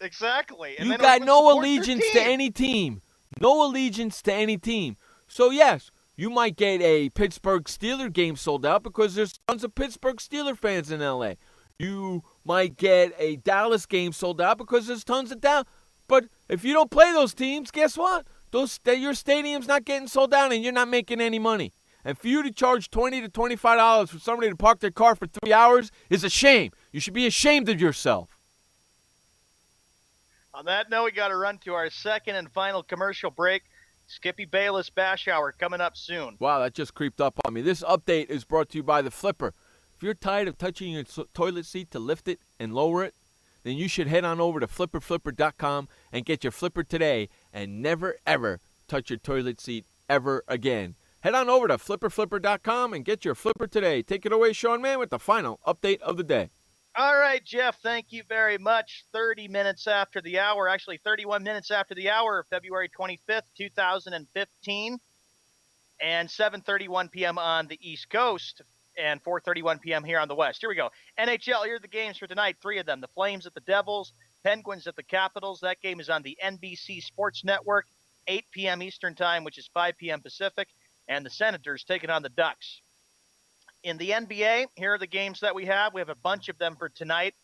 Exactly. And you got no allegiance to any team. No allegiance to any team. So, yes, you might get a Pittsburgh Steelers game sold out because there's tons of Pittsburgh Steelers fans in L.A. You might get a Dallas game sold out because there's tons of Dallas. But if you don't play those teams, guess what? Your stadium's not getting sold out and you're not making any money. And for you to charge $20 to $25 for somebody to park their car for 3 hours is a shame. You should be ashamed of yourself. On that note, we got to run to our second and final commercial break. Skippy Bayless Bash Hour coming up soon. Wow, that just creeped up on me. This update is brought to you by The Flipper. If you're tired of touching your toilet seat to lift it and lower it, then you should head on over to flipperflipper.com and get your flipper today and never, ever touch your toilet seat ever again. Head on over to flipperflipper.com and get your flipper today. Take it away, Sean Mann, with the final update of the day. All right, Jeff, thank you very much. 30 minutes after the hour, actually 31 minutes after the hour, February 25th, 2015, and 7:31 p.m. on the East Coast and 4:31 p.m. here on the West. Here we go. NHL, here are the games for tonight, three of them. The Flames at the Devils, Penguins at the Capitals. That game is on the NBC Sports Network, 8 p.m. Eastern Time, which is 5 p.m. Pacific, and the Senators taking on the Ducks. In the NBA, here are the games that we have. We have a bunch of them for tonight.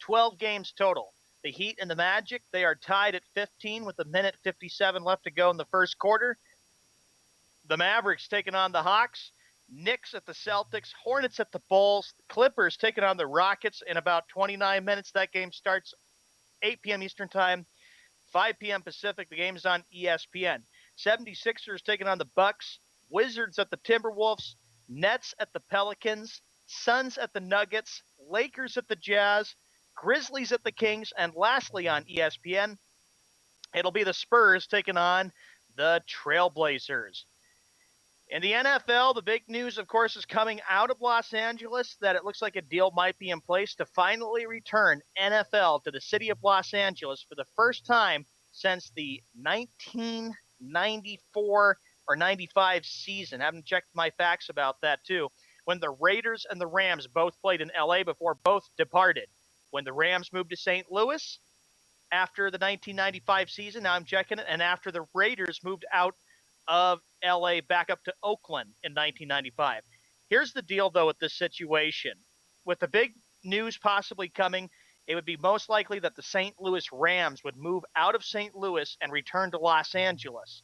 12 games total. The Heat and the Magic, they are tied at 15 with a minute 57 left to go in the first quarter. The Mavericks taking on the Hawks. Knicks at the Celtics. Hornets at the Bulls. Clippers taking on the Rockets in about 29 minutes. That game starts 8 p.m. Eastern Time, 5 p.m. Pacific. The game is on ESPN. 76ers taking on the Bucks. Wizards at the Timberwolves. Nets at the Pelicans, Suns at the Nuggets, Lakers at the Jazz, Grizzlies at the Kings, and lastly on ESPN, it'll be the Spurs taking on the Trailblazers. In the NFL, the big news, of course, is coming out of Los Angeles that it looks like a deal might be in place to finally return NFL to the city of Los Angeles for the first time since the 1994 or 95 season. I haven't checked my facts about that, too. When the Raiders and the Rams both played in L.A. before both departed. When the Rams moved to St. Louis after the 1995 season, now I'm checking it, and after the Raiders moved out of L.A. back up to Oakland in 1995. Here's the deal, though, with this situation. With the big news possibly coming, it would be most likely that the St. Louis Rams would move out of St. Louis and return to Los Angeles.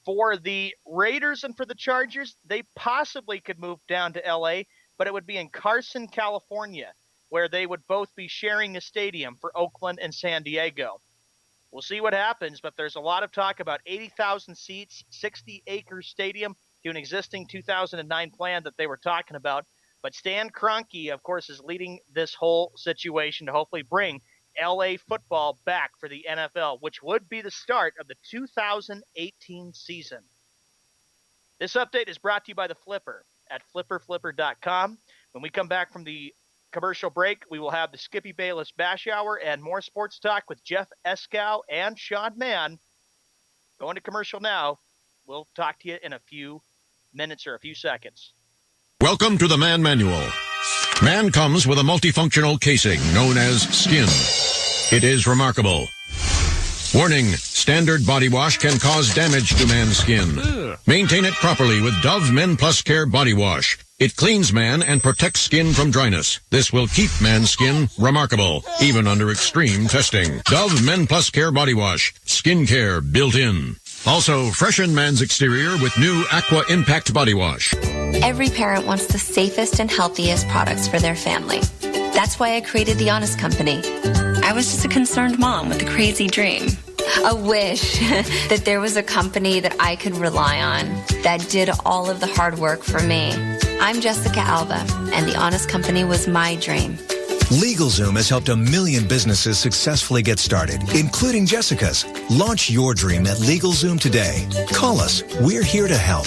For the Raiders and for the Chargers, they possibly could move down to L.A., but it would be in Carson, California, where they would both be sharing a stadium for Oakland and San Diego. We'll see what happens, but there's a lot of talk about 80,000 seats, 60-acre stadium to an existing 2009 plan that they were talking about. But Stan Kroenke, of course, is leading this whole situation to hopefully bring L.A. football back for the NFL, which would be the start of the 2018 season. This update is brought to you by The Flipper at flipperflipper.com. When we come back from the commercial break, we will have the Skippy Bayless Bash Hour and more sports talk with Jeff Eskow and Sean Mann. Going to commercial now. We'll talk to you in a few minutes or a few seconds. Welcome to the Man Manual. Man comes with a multifunctional casing known as skin. It is remarkable. Warning, standard body wash can cause damage to man's skin. Maintain it properly with Dove Men Plus Care Body Wash. It cleans man and protects skin from dryness. This will keep man's skin remarkable, even under extreme testing. Dove Men Plus Care Body Wash. Skin care built in. Also, freshen man's exterior with new Aqua Impact Body Wash. Every parent wants the safest and healthiest products for their family. That's why I created The Honest Company. I was just a concerned mom with a crazy dream. A wish that there was a company that I could rely on that did all of the hard work for me. I'm Jessica Alba, and The Honest Company was my dream. LegalZoom has helped 1 million businesses successfully get started, including Jessica's. Launch your dream at LegalZoom today. Call us. We're here to help.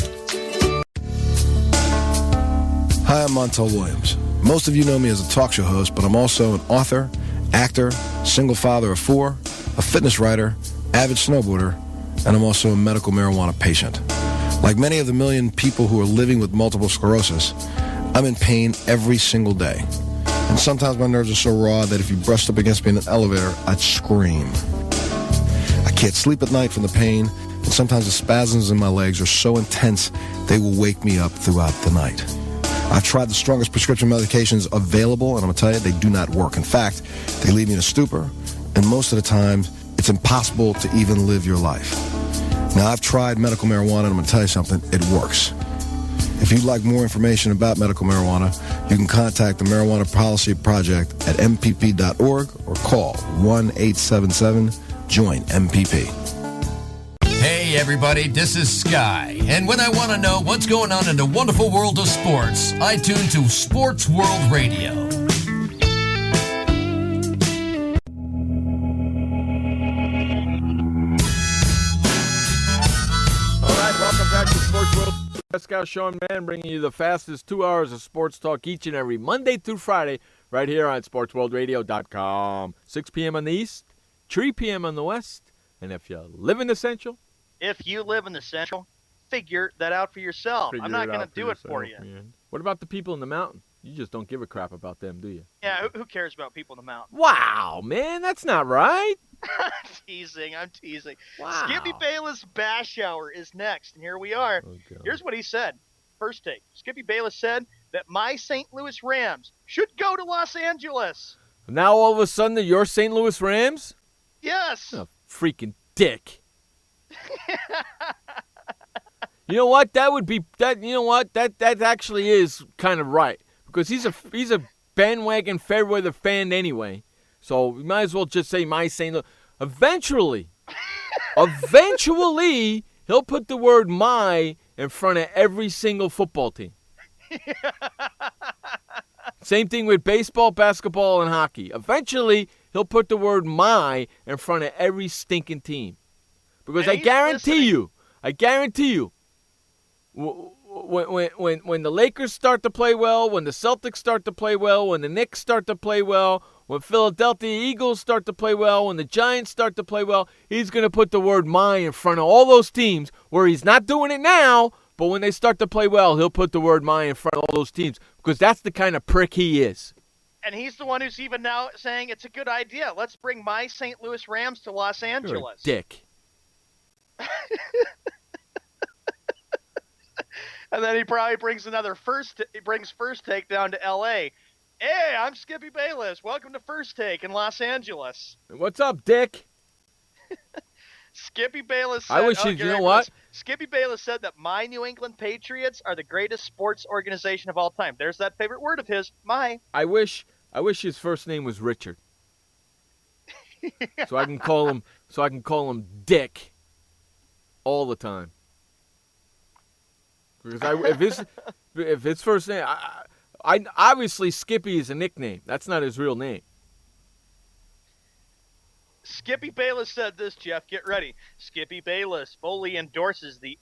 Hi, I'm Montel Williams. Most of you know me as a talk show host, but I'm also an author, actor, single father of 4, a fitness writer, avid snowboarder, and I'm also a medical marijuana patient. Like many of the million people who are living with multiple sclerosis, I'm in pain every single day. And sometimes my nerves are so raw that if you brushed up against me in an elevator, I'd scream. I can't sleep at night from the pain, and sometimes the spasms in my legs are so intense they will wake me up throughout the night. I've tried the strongest prescription medications available, and I'm going to tell you, they do not work. In fact, they leave me in a stupor, and most of the time, it's impossible to even live your life. Now, I've tried medical marijuana, and I'm going to tell you something, it works. If you'd like more information about medical marijuana, you can contact the Marijuana Policy Project at mpp.org or call 1-877-JOIN-MPP. Hey everybody, this is Sky, and when I want to know what's going on in the wonderful world of sports, I tune to Sports World Radio. All right, welcome back to Sports World. Scout Sean Mann bringing you the fastest 2 hours of sports talk each and every Monday through Friday right here on SportsWorldRadio.com. 6 p.m. on the East, 3 p.m. on the West, and if you live in the Central, If you live in the Central, figure that out for yourself. I'm not going to do it for you. Man. What about the people in the mountain? You just don't give a crap about them, do you? Yeah, who cares about people in the mountain? Wow, man, that's not right. I'm teasing. Wow. Skippy Bayless Bash Hour is next, and here we are. Oh, Here's what he said. First take. Skippy Bayless said that my St. Louis Rams should go to Los Angeles. Now all of a sudden they're your St. Louis Rams? Yes. Oh, freaking dick. You know what? That would be that. You know what? That actually is kind of right because he's a bandwagon Fairweather fan anyway. So we might as well just say my St. Louis. Eventually, he'll put the word "my" in front of every single football team. Same thing with baseball, basketball, and hockey. Eventually, he'll put the word "my" in front of every stinking team. Because I guarantee you, when the Lakers start to play well, when the Celtics start to play well, when the Knicks start to play well, when Philadelphia Eagles start to play well, when the Giants start to play well, he's going to put the word "my" in front of all those teams where he's not doing it now, but when they start to play well, he'll put the word "my" in front of all those teams because that's the kind of prick he is. And he's the one who's even now saying it's a good idea. Let's bring my St. Louis Rams to Los Angeles. You're a dick. And then he probably brings first take down to L.A. Hey, I'm Skippy Bayless. Welcome to First Take in Los Angeles. What's up, Dick? Skippy Bayless said, I wish you know what? Skippy Bayless said that my New England Patriots are the greatest sports organization of all time. There's that favorite word of his, my. I wish his first name was Richard. So I can call him Dick all the time. Because if his first name, I obviously Skippy is a nickname. That's not his real name. Skippy Bayless said this, Jeff. Get ready. Skippy Bayless fully endorses the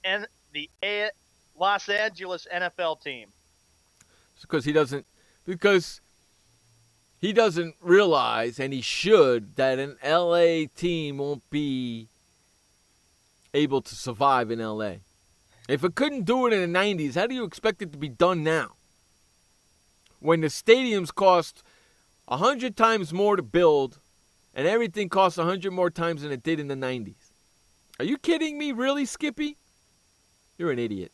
Los Angeles NFL team. Because he doesn't realize, and he should, that an LA team won't be able to survive in LA. If it couldn't do it in the 90s, how do you expect it to be done now? When the stadiums cost 100 times more to build, and everything costs 100 more times than it did in the 90s. Are you kidding me? Really, Skippy? You're an idiot.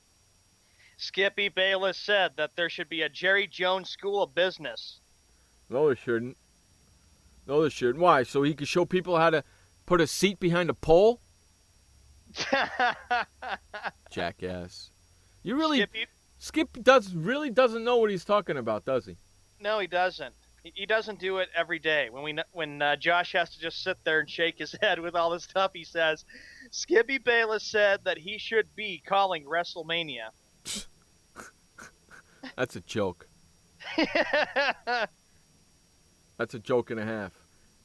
Skippy Bayless said that there should be a Jerry Jones School of Business. No, there shouldn't. Why? So he could show people how to put a seat behind a pole? Jackass. You really... Skip really doesn't know what he's talking about, does he? No, he doesn't. He doesn't do it every day. When Josh has to just sit there and shake his head with all the stuff he says, Skippy Bayless said that he should be calling WrestleMania. That's a joke. That's a joke and a half.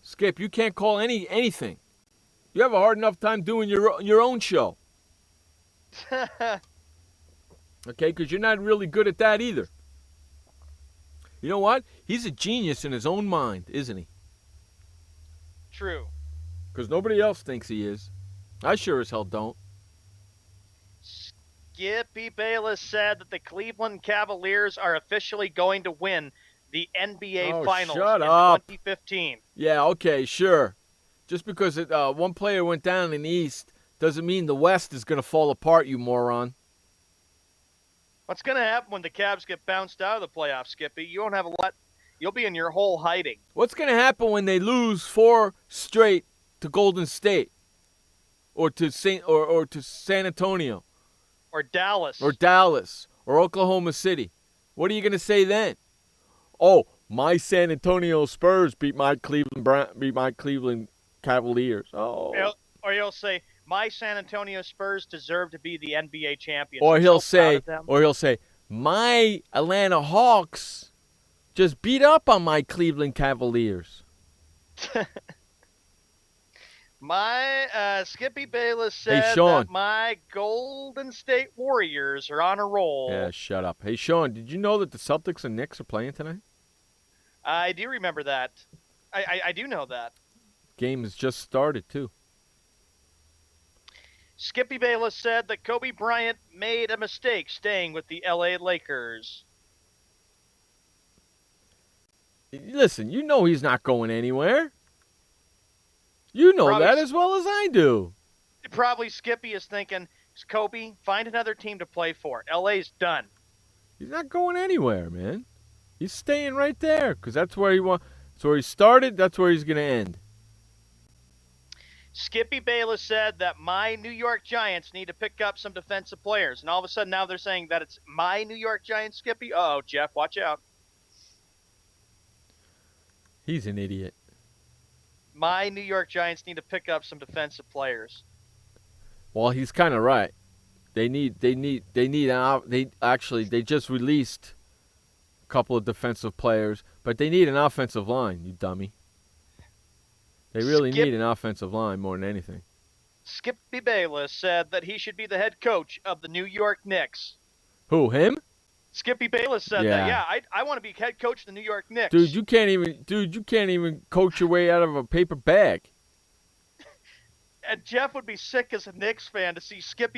Skip, you can't call anything. You have a hard enough time doing your own show. Okay, because you're not really good at that either. You know what? He's a genius in his own mind, isn't he? True. Because nobody else thinks he is. I sure as hell don't. Skippy Bayless said that the Cleveland Cavaliers are officially going to win the NBA Finals in 2015. Yeah, okay, sure. Just because one player went down in the East doesn't mean the West is going to fall apart, you moron. What's going to happen when the Cavs get bounced out of the playoffs, Skippy? You won't have a lot. You'll be in your hole hiding. What's going to happen when they lose 4 straight to Golden State, or to San Antonio, or Dallas, or Oklahoma City? What are you going to say then? Oh, my San Antonio Spurs beat my Cleveland Cavaliers. Oh. Or you'll say, my San Antonio Spurs deserve to be the NBA champions. Or he'll say, my Atlanta Hawks just beat up on my Cleveland Cavaliers. My Skippy Bayless said that my Golden State Warriors are on a roll. Yeah, shut up. Hey, Sean, did you know that the Celtics and Knicks are playing tonight? I do remember that. I do know that. Game has just started, too. Skippy Bayless said that Kobe Bryant made a mistake staying with the LA Lakers. Listen, you know he's not going anywhere. You know that as well as I do. Probably Skippy is thinking, Kobe, find another team to play for. LA's done. He's not going anywhere, man. He's staying right there because that's where that's where he started. That's where he's going to end. Skippy Bayless said that my New York Giants need to pick up some defensive players. And all of a sudden now they're saying that it's my New York Giants, Skippy. Uh-oh, Jeff, watch out. He's an idiot. My New York Giants need to pick up some defensive players. Well, he's kind of right. They just released a couple of defensive players, but they need an offensive line, you dummy. They really need an offensive line more than anything. Skippy Bayless said that he should be the head coach of the New York Knicks. Who, him? Skippy Bayless said that. Yeah, I want to be head coach of the New York Knicks. Dude, you can't even coach your way out of a paper bag. And Jeff would be sick as a Knicks fan to see Skip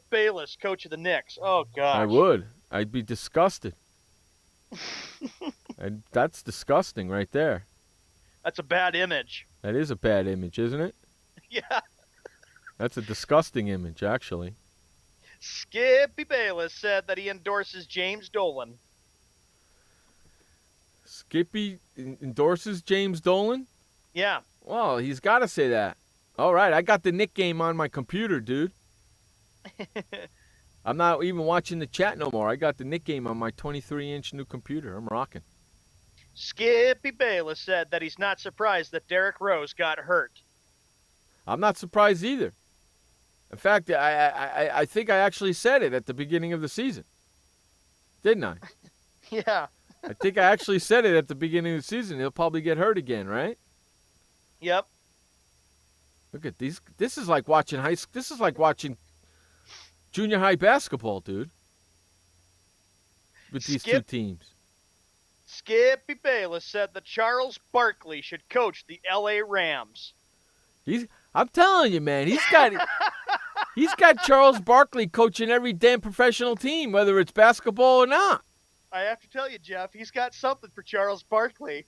Bayless, coach of the Knicks. Oh, gosh. I would. I'd be disgusted. That's disgusting right there. That's a bad image. That is a bad image, isn't it? Yeah. That's a disgusting image, actually. Skippy Bayless said that he endorses James Dolan. Skippy endorses James Dolan? Yeah. Well, he's got to say that. All right, I got the Knick game on my computer, dude. I'm not even watching the chat no more. I got the Knick game on my 23-inch new computer. I'm rocking. Skippy Bayless said that he's not surprised that Derrick Rose got hurt. I'm not surprised either. In fact, I think I actually said it at the beginning of the season. Didn't I? Yeah. I think I actually said it at the beginning of the season. He'll probably get hurt again, right? Yep. Look at these. This is like watching This is like watching junior high basketball, dude. With these two teams. Skippy Bayless said that Charles Barkley should coach the L.A. Rams. I'm telling you, man, he's got Charles Barkley coaching every damn professional team, whether it's basketball or not. I have to tell you, Jeff, he's got something for Charles Barkley.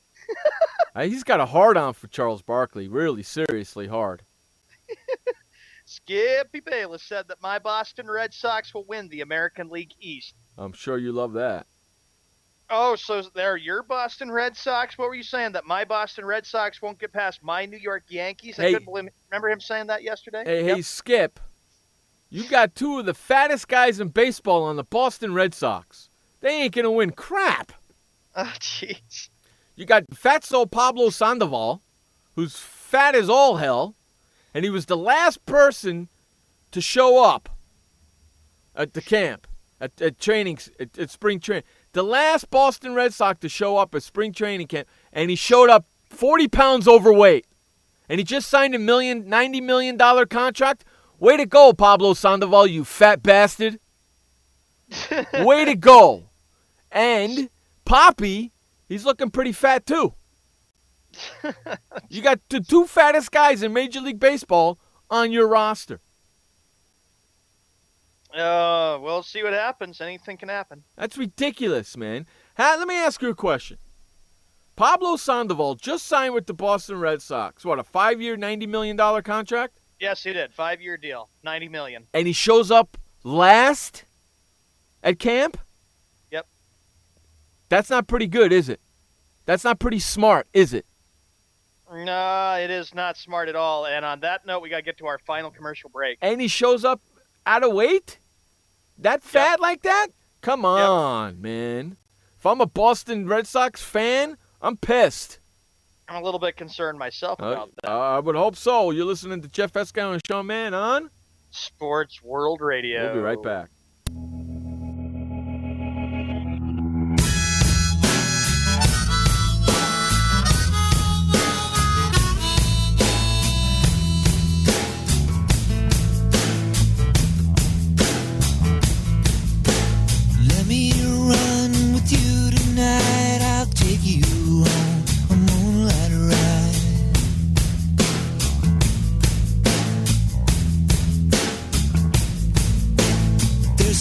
He's got a hard-on for Charles Barkley, really seriously hard. Skippy Bayless said that my Boston Red Sox will win the American League East. I'm sure you love that. Oh, so they're your Boston Red Sox? What were you saying, that my Boston Red Sox won't get past my New York Yankees? I couldn't believe. Remember him saying that yesterday? Hey, Skip, you got two of the fattest guys in baseball on the Boston Red Sox. They ain't going to win crap. Oh, jeez. You got Fatso Pablo Sandoval, who's fat as all hell, and he was the last person to show up at the camp, at training, at spring training. The last Boston Red Sox to show up at spring training camp, and he showed up 40 pounds overweight. And he just signed a $90 million contract. Way to go, Pablo Sandoval, you fat bastard. Way to go. And Poppy, he's looking pretty fat too. You got the two fattest guys in Major League Baseball on your roster. We'll see what happens. Anything can happen. That's ridiculous, man. Let me ask you a question. Pablo Sandoval just signed with the Boston Red Sox. What, a 5-year, $90 million contract? Yes, he did. 5-year deal, $90 million. And he shows up last at camp? Yep. That's not pretty good, is it? That's not pretty smart, is it? No, it is not smart at all. And on that note, we got to get to our final commercial break. And he shows up out of weight? That fat like that? Come on, man. If I'm a Boston Red Sox fan, I'm pissed. I'm a little bit concerned myself about that. I would hope so. You're listening to Jeff Escow and Sean Mann on Sports World Radio. We'll be right back.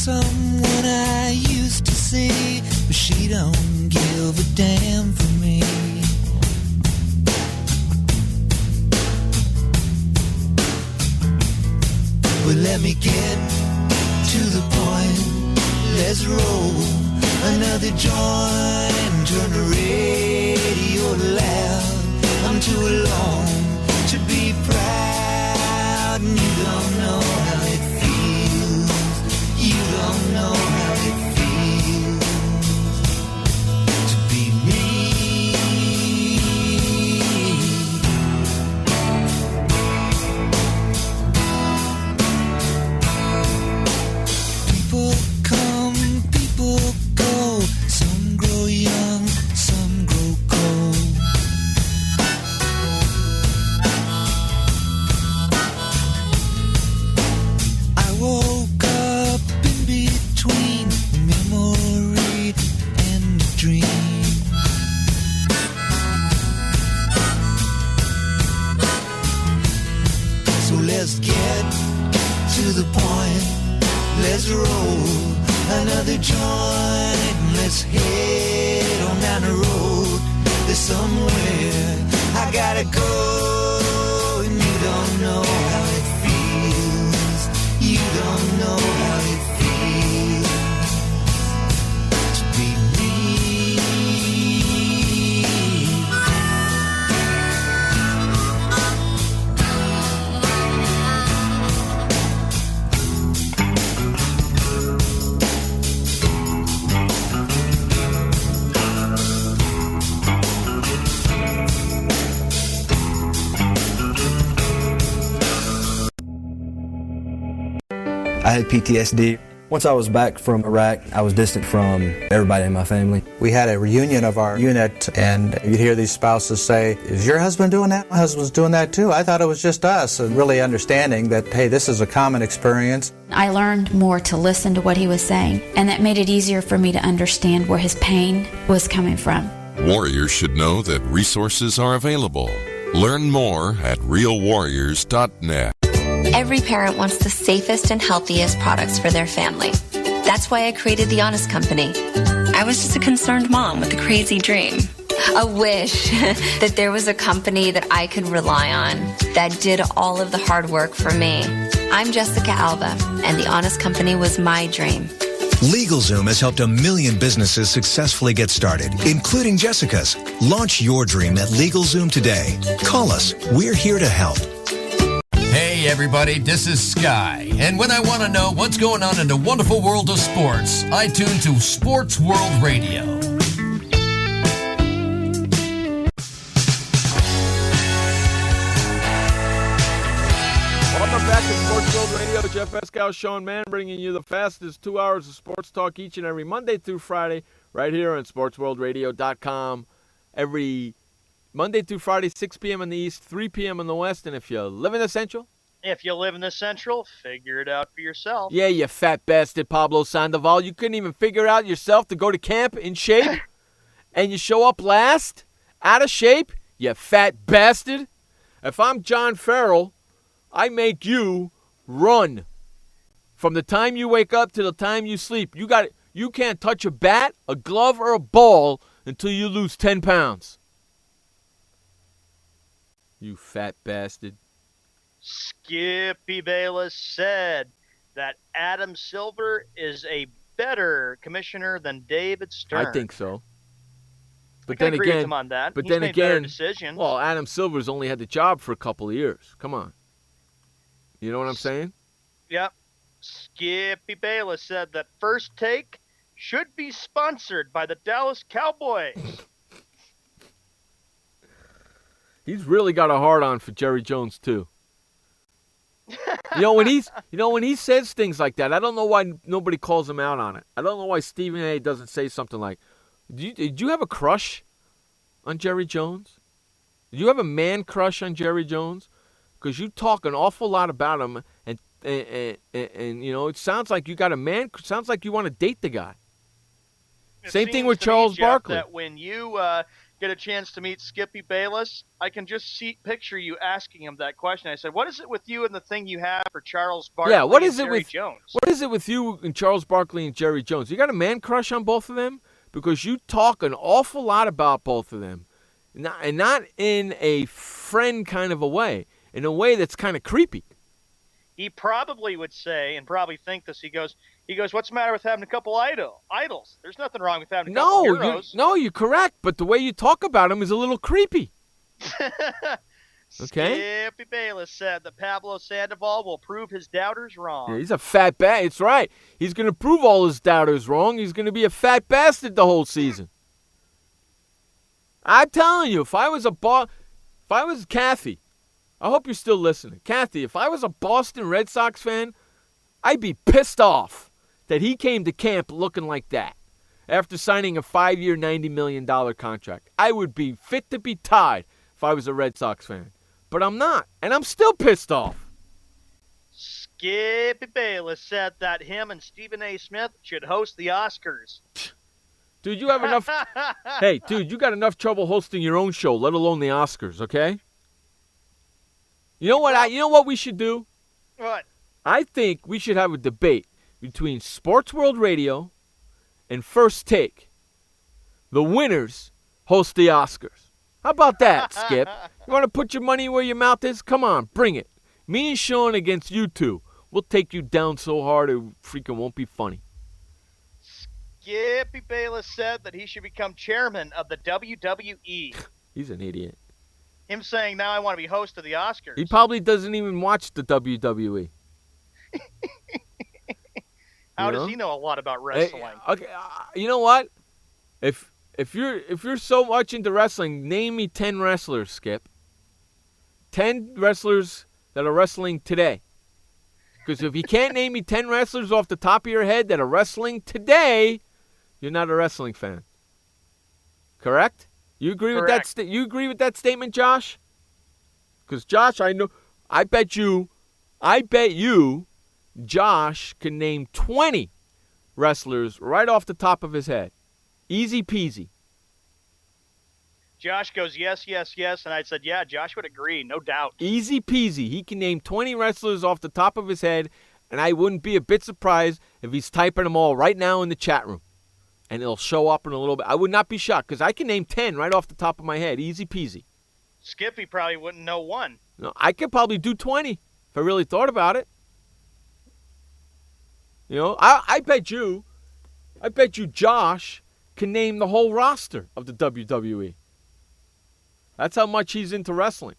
Someone I used to see, but she don't give a damn for me. Well, let me get to the point. Let's roll another joint. Turn the radio loud. I'm too alone to be proud, and you don't know how it feels. You don't know how it feels to be me. People come, people go. Some grow young, some grow cold. I woke up in between memory and a dream. So let's get to the point. Let's roll another joint. Let's head on down the road. There's somewhere I gotta go, and you don't know how it feels. You don't know how it feels to be me. I had PTSD. Once I was back from Iraq, I was distant from everybody in my family. We had a reunion of our unit, and you'd hear these spouses say, is your husband doing that? My husband's doing that too. I thought it was just us. And really understanding that, hey, this is a common experience. I learned more to listen to what he was saying, and that made it easier for me to understand where his pain was coming from. Warriors should know that resources are available. Learn more at realwarriors.net. Every parent wants the safest and healthiest products for their family. That's why I created The Honest Company. I was just a concerned mom with a crazy dream. A wish that there was a company that I could rely on that did all of the hard work for me. I'm Jessica Alba, and The Honest Company was my dream. LegalZoom has helped 1 million businesses successfully get started, including Jessica's. Launch your dream at LegalZoom today. Call us. We're here to help. Hey everybody, this is Sky, and when I want to know what's going on in the wonderful world of sports, I tune to Sports World Radio. Welcome back to Sports World Radio. Jeff Escow, Sean Mann, bringing you the fastest 2 hours of sports talk each and every Monday through Friday, right here on SportsWorldRadio.com. Every Monday through Friday, 6 p.m. in the East, 3 p.m. in the West. And if you live in the Central? If you live in the Central, figure it out for yourself. Yeah, you fat bastard, Pablo Sandoval. You couldn't even figure it out yourself to go to camp in shape? And you show up last? Out of shape? You fat bastard. If I'm John Farrell, I make you run. From the time you wake up to the time you sleep. You can't touch a bat, a glove, or a ball until you lose 10 pounds. You fat bastard. Skippy Bayless said that Adam Silver is a better commissioner than David Stern. I think so. But I can then agree again, with him on that. But He's then made again, better decisions. well, Adam Silver's only had the job for a couple of years. Come on. You know what I'm saying? Yep. Skippy Bayless said that First Take should be sponsored by the Dallas Cowboys. He's really got a hard-on for Jerry Jones too. when he says things like that, I don't know why nobody calls him out on it. I don't know why Stephen A. doesn't say something like, "Did you have a crush on Jerry Jones? Did you have a man crush on Jerry Jones? Because you talk an awful lot about him, and it sounds like you got a man. Sounds like you want to date the guy." Same thing with Charles Barkley. That when you get a chance to meet Skippy Bayless, I can just picture you asking him that question. I said, "What is it with you and the thing you have for Charles Barkley and Jerry Jones?" What is it with you and Charles Barkley and Jerry Jones? You got a man crush on both of them? Because you talk an awful lot about both of them, and not in a friend kind of a way, in a way that's kind of creepy. He probably would say, and probably think this, he goes, "What's the matter with having a couple idols? There's nothing wrong with having a couple heroes." You're correct, but the way you talk about him is a little creepy. Okay? Skippy Bayless said that Pablo Sandoval will prove his doubters wrong. Yeah, he's a fat bastard. It's right. He's going to prove all his doubters wrong. He's going to be a fat bastard the whole season. I'm telling you, if I was Kathy, I hope you're still listening. Kathy, if I was a Boston Red Sox fan, I'd be pissed off that he came to camp looking like that after signing a 5-year, $90 million contract. I would be fit to be tied if I was a Red Sox fan. But I'm not, and I'm still pissed off. Skippy Bayless said that him and Stephen A. Smith should host the Oscars. Dude, you have enough... Hey, dude, you got enough trouble hosting your own show, let alone the Oscars, okay? You know what? You know what we should do? What? I think we should have a debate between Sports World Radio and First Take. The winners host the Oscars. How about that, Skip? You want to put your money where your mouth is? Come on, bring it. Me and Sean against you two. We'll take you down so hard it freaking won't be funny. Skippy Bayless said that he should become chairman of the WWE. He's an idiot. Him saying, now I want to be host of the Oscars. He probably doesn't even watch the WWE. How does he know a lot about wrestling? Okay, you know what? If you're so much into wrestling, name me 10 wrestlers, Skip. 10 wrestlers that are wrestling today. Because if you can't name me 10 wrestlers off the top of your head that are wrestling today, you're not a wrestling fan. Correct? You agree with that? You agree with that statement, Josh? Because Josh, I bet you, Josh can name 20 wrestlers right off the top of his head. Easy peasy. Josh goes, yes, yes, yes. And I said, yeah, Josh would agree, no doubt. Easy peasy. He can name 20 wrestlers off the top of his head, and I wouldn't be a bit surprised if he's typing them all right now in the chat room. And it'll show up in a little bit. I would not be shocked because I can name 10 right off the top of my head. Easy peasy. Skippy probably wouldn't know one. No, I could probably do 20 if I really thought about it. You know, I bet you Josh can name the whole roster of the WWE. That's how much he's into wrestling.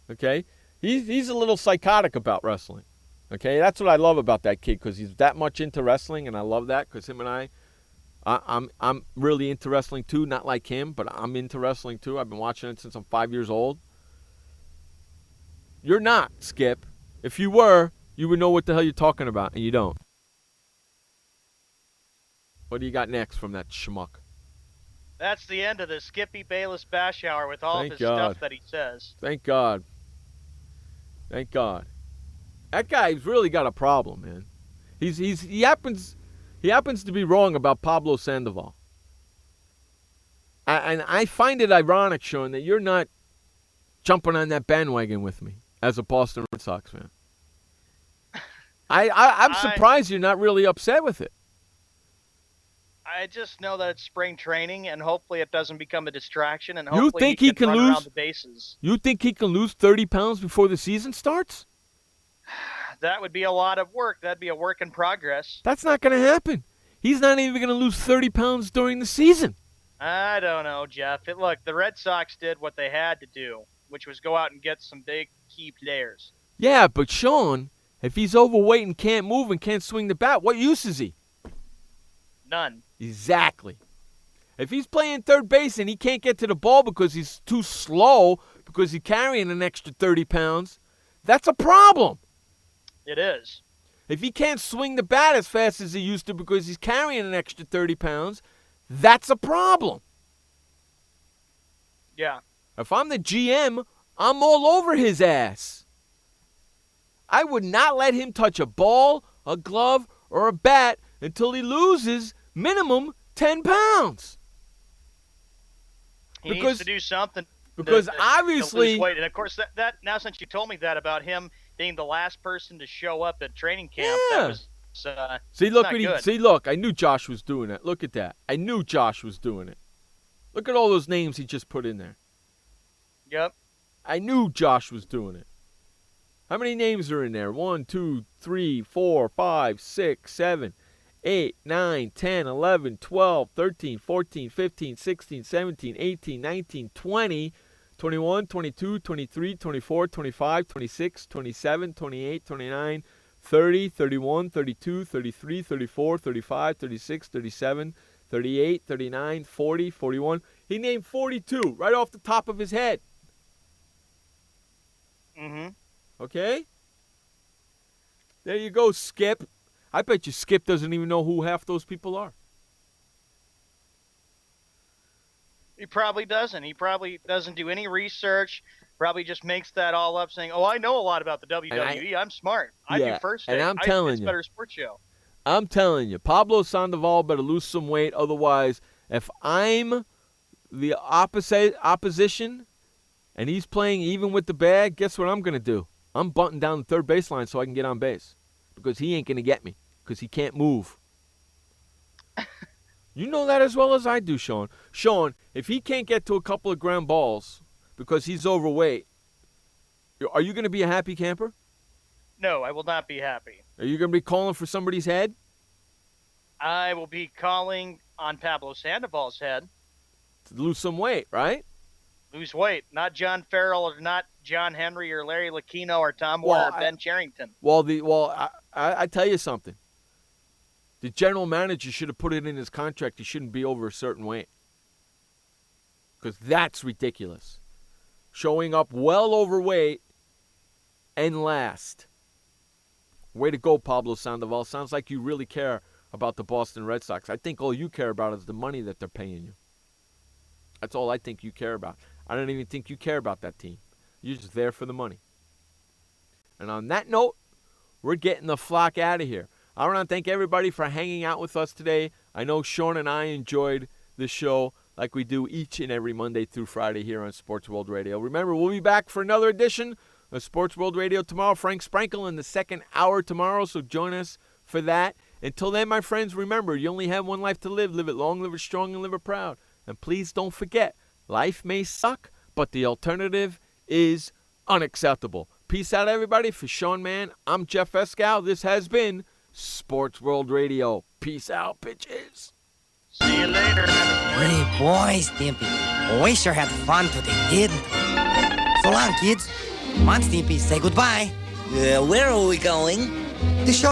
Okay? He's a little psychotic about wrestling. Okay? That's what I love about that kid because he's that much into wrestling, and I love that because him and I'm really into wrestling too, not like him, but I'm into wrestling too. I've been watching it since I'm 5 years old. You're not, Skip. If you were, you would know what the hell you're talking about, and you don't. What do you got next from that schmuck? That's the end of the Skippy Bayless Bash Hour with all of his stuff that he says. Thank God. Thank God. That guy's really got a problem, man. He happens to be wrong about Pablo Sandoval. And I find it ironic, Sean, that you're not jumping on that bandwagon with me as a Boston Red Sox fan. I'm surprised you're not really upset with it. I just know that it's spring training, and hopefully it doesn't become a distraction, and hopefully you think he can run lose around the bases. You think he can lose 30 pounds before the season starts? That would be a lot of work. That'd be a work in progress. That's not going to happen. He's not even going to lose 30 pounds during the season. I don't know, Jeff. Look, the Red Sox did what they had to do, which was go out and get some big key players. Yeah, but Sean, if he's overweight and can't move and can't swing the bat, what use is he? None. Exactly. If he's playing third base and he can't get to the ball because he's too slow, because he's carrying an extra 30 pounds, that's a problem. It is. If he can't swing the bat as fast as he used to because he's carrying an extra 30 pounds, that's a problem. Yeah. If I'm the GM, I'm all over his ass. I would not let him touch a ball, a glove, or a bat until he loses minimum 10 pounds. He needs to do something. Because to obviously... lose weight. And, of course, that now since you told me that about him being the last person to show up at training camp, that was look, I knew Josh was doing that. Look at that. I knew Josh was doing it. Look at all those names he just put in there. Yep. I knew Josh was doing it. How many names are in there? 1, 2, 3, 4, 5, 6, 7, 8, 9, 10, 11, 12, 13, 14, 15, 16, 17, 18, 19, 20, 21, 22, 23, 24, 25, 26, 27, 28, 29, 30, 31, 32, 33, 34, 35, 36, 37, 38, 39, 40, 41. He named 42 right off the top of his head. Mm-hmm. Okay? There you go, Skip. I bet you Skip doesn't even know who half those people are. He probably doesn't. He probably doesn't do any research. Probably just makes that all up saying, oh, I know a lot about the WWE. I'm smart. I do first take. And I'm telling it's you. a better sports show. I'm telling you. Pablo Sandoval better lose some weight. Otherwise, if I'm the opposition and he's playing even with the bag, guess what I'm going to do? I'm bunting down the third baseline so I can get on base. Because he ain't going to get me. Because he can't move. You know that as well as I do, Sean. Sean, if he can't get to a couple of ground balls because he's overweight, are you going to be a happy camper? No, I will not be happy. Are you going to be calling for somebody's head? I will be calling on Pablo Sandoval's head. To lose some weight, right? Lose weight. Not John Farrell or not John Henry or Larry Lucchino or Tom Warner or Ben Cherington. I tell you something. The general manager should have put it in his contract. He shouldn't be over a certain weight. Because that's ridiculous. Showing up well overweight and last. Way to go, Pablo Sandoval. Sounds like you really care about the Boston Red Sox. I think all you care about is the money that they're paying you. That's all I think you care about. I don't even think you care about that team. You're just there for the money. And on that note, we're getting the flock out of here. I want to thank everybody for hanging out with us today. I know Sean and I enjoyed the show like we do each and every Monday through Friday here on Sports World Radio. Remember, we'll be back for another edition of Sports World Radio tomorrow. Frank Sprankle in the second hour tomorrow, so join us for that. Until then, my friends, remember, you only have one life to live. Live it long, live it strong, and live it proud. And please don't forget, life may suck, but the alternative is unacceptable. Peace out, everybody. For Sean Mann, I'm Jeff Escow. This has been Sports World Radio. Peace out, bitches. See you later. Hey, boy, Stimpy. We sure had fun today, kid. So long, kids. Come on, Stimpy, say goodbye. Where are we going? The show.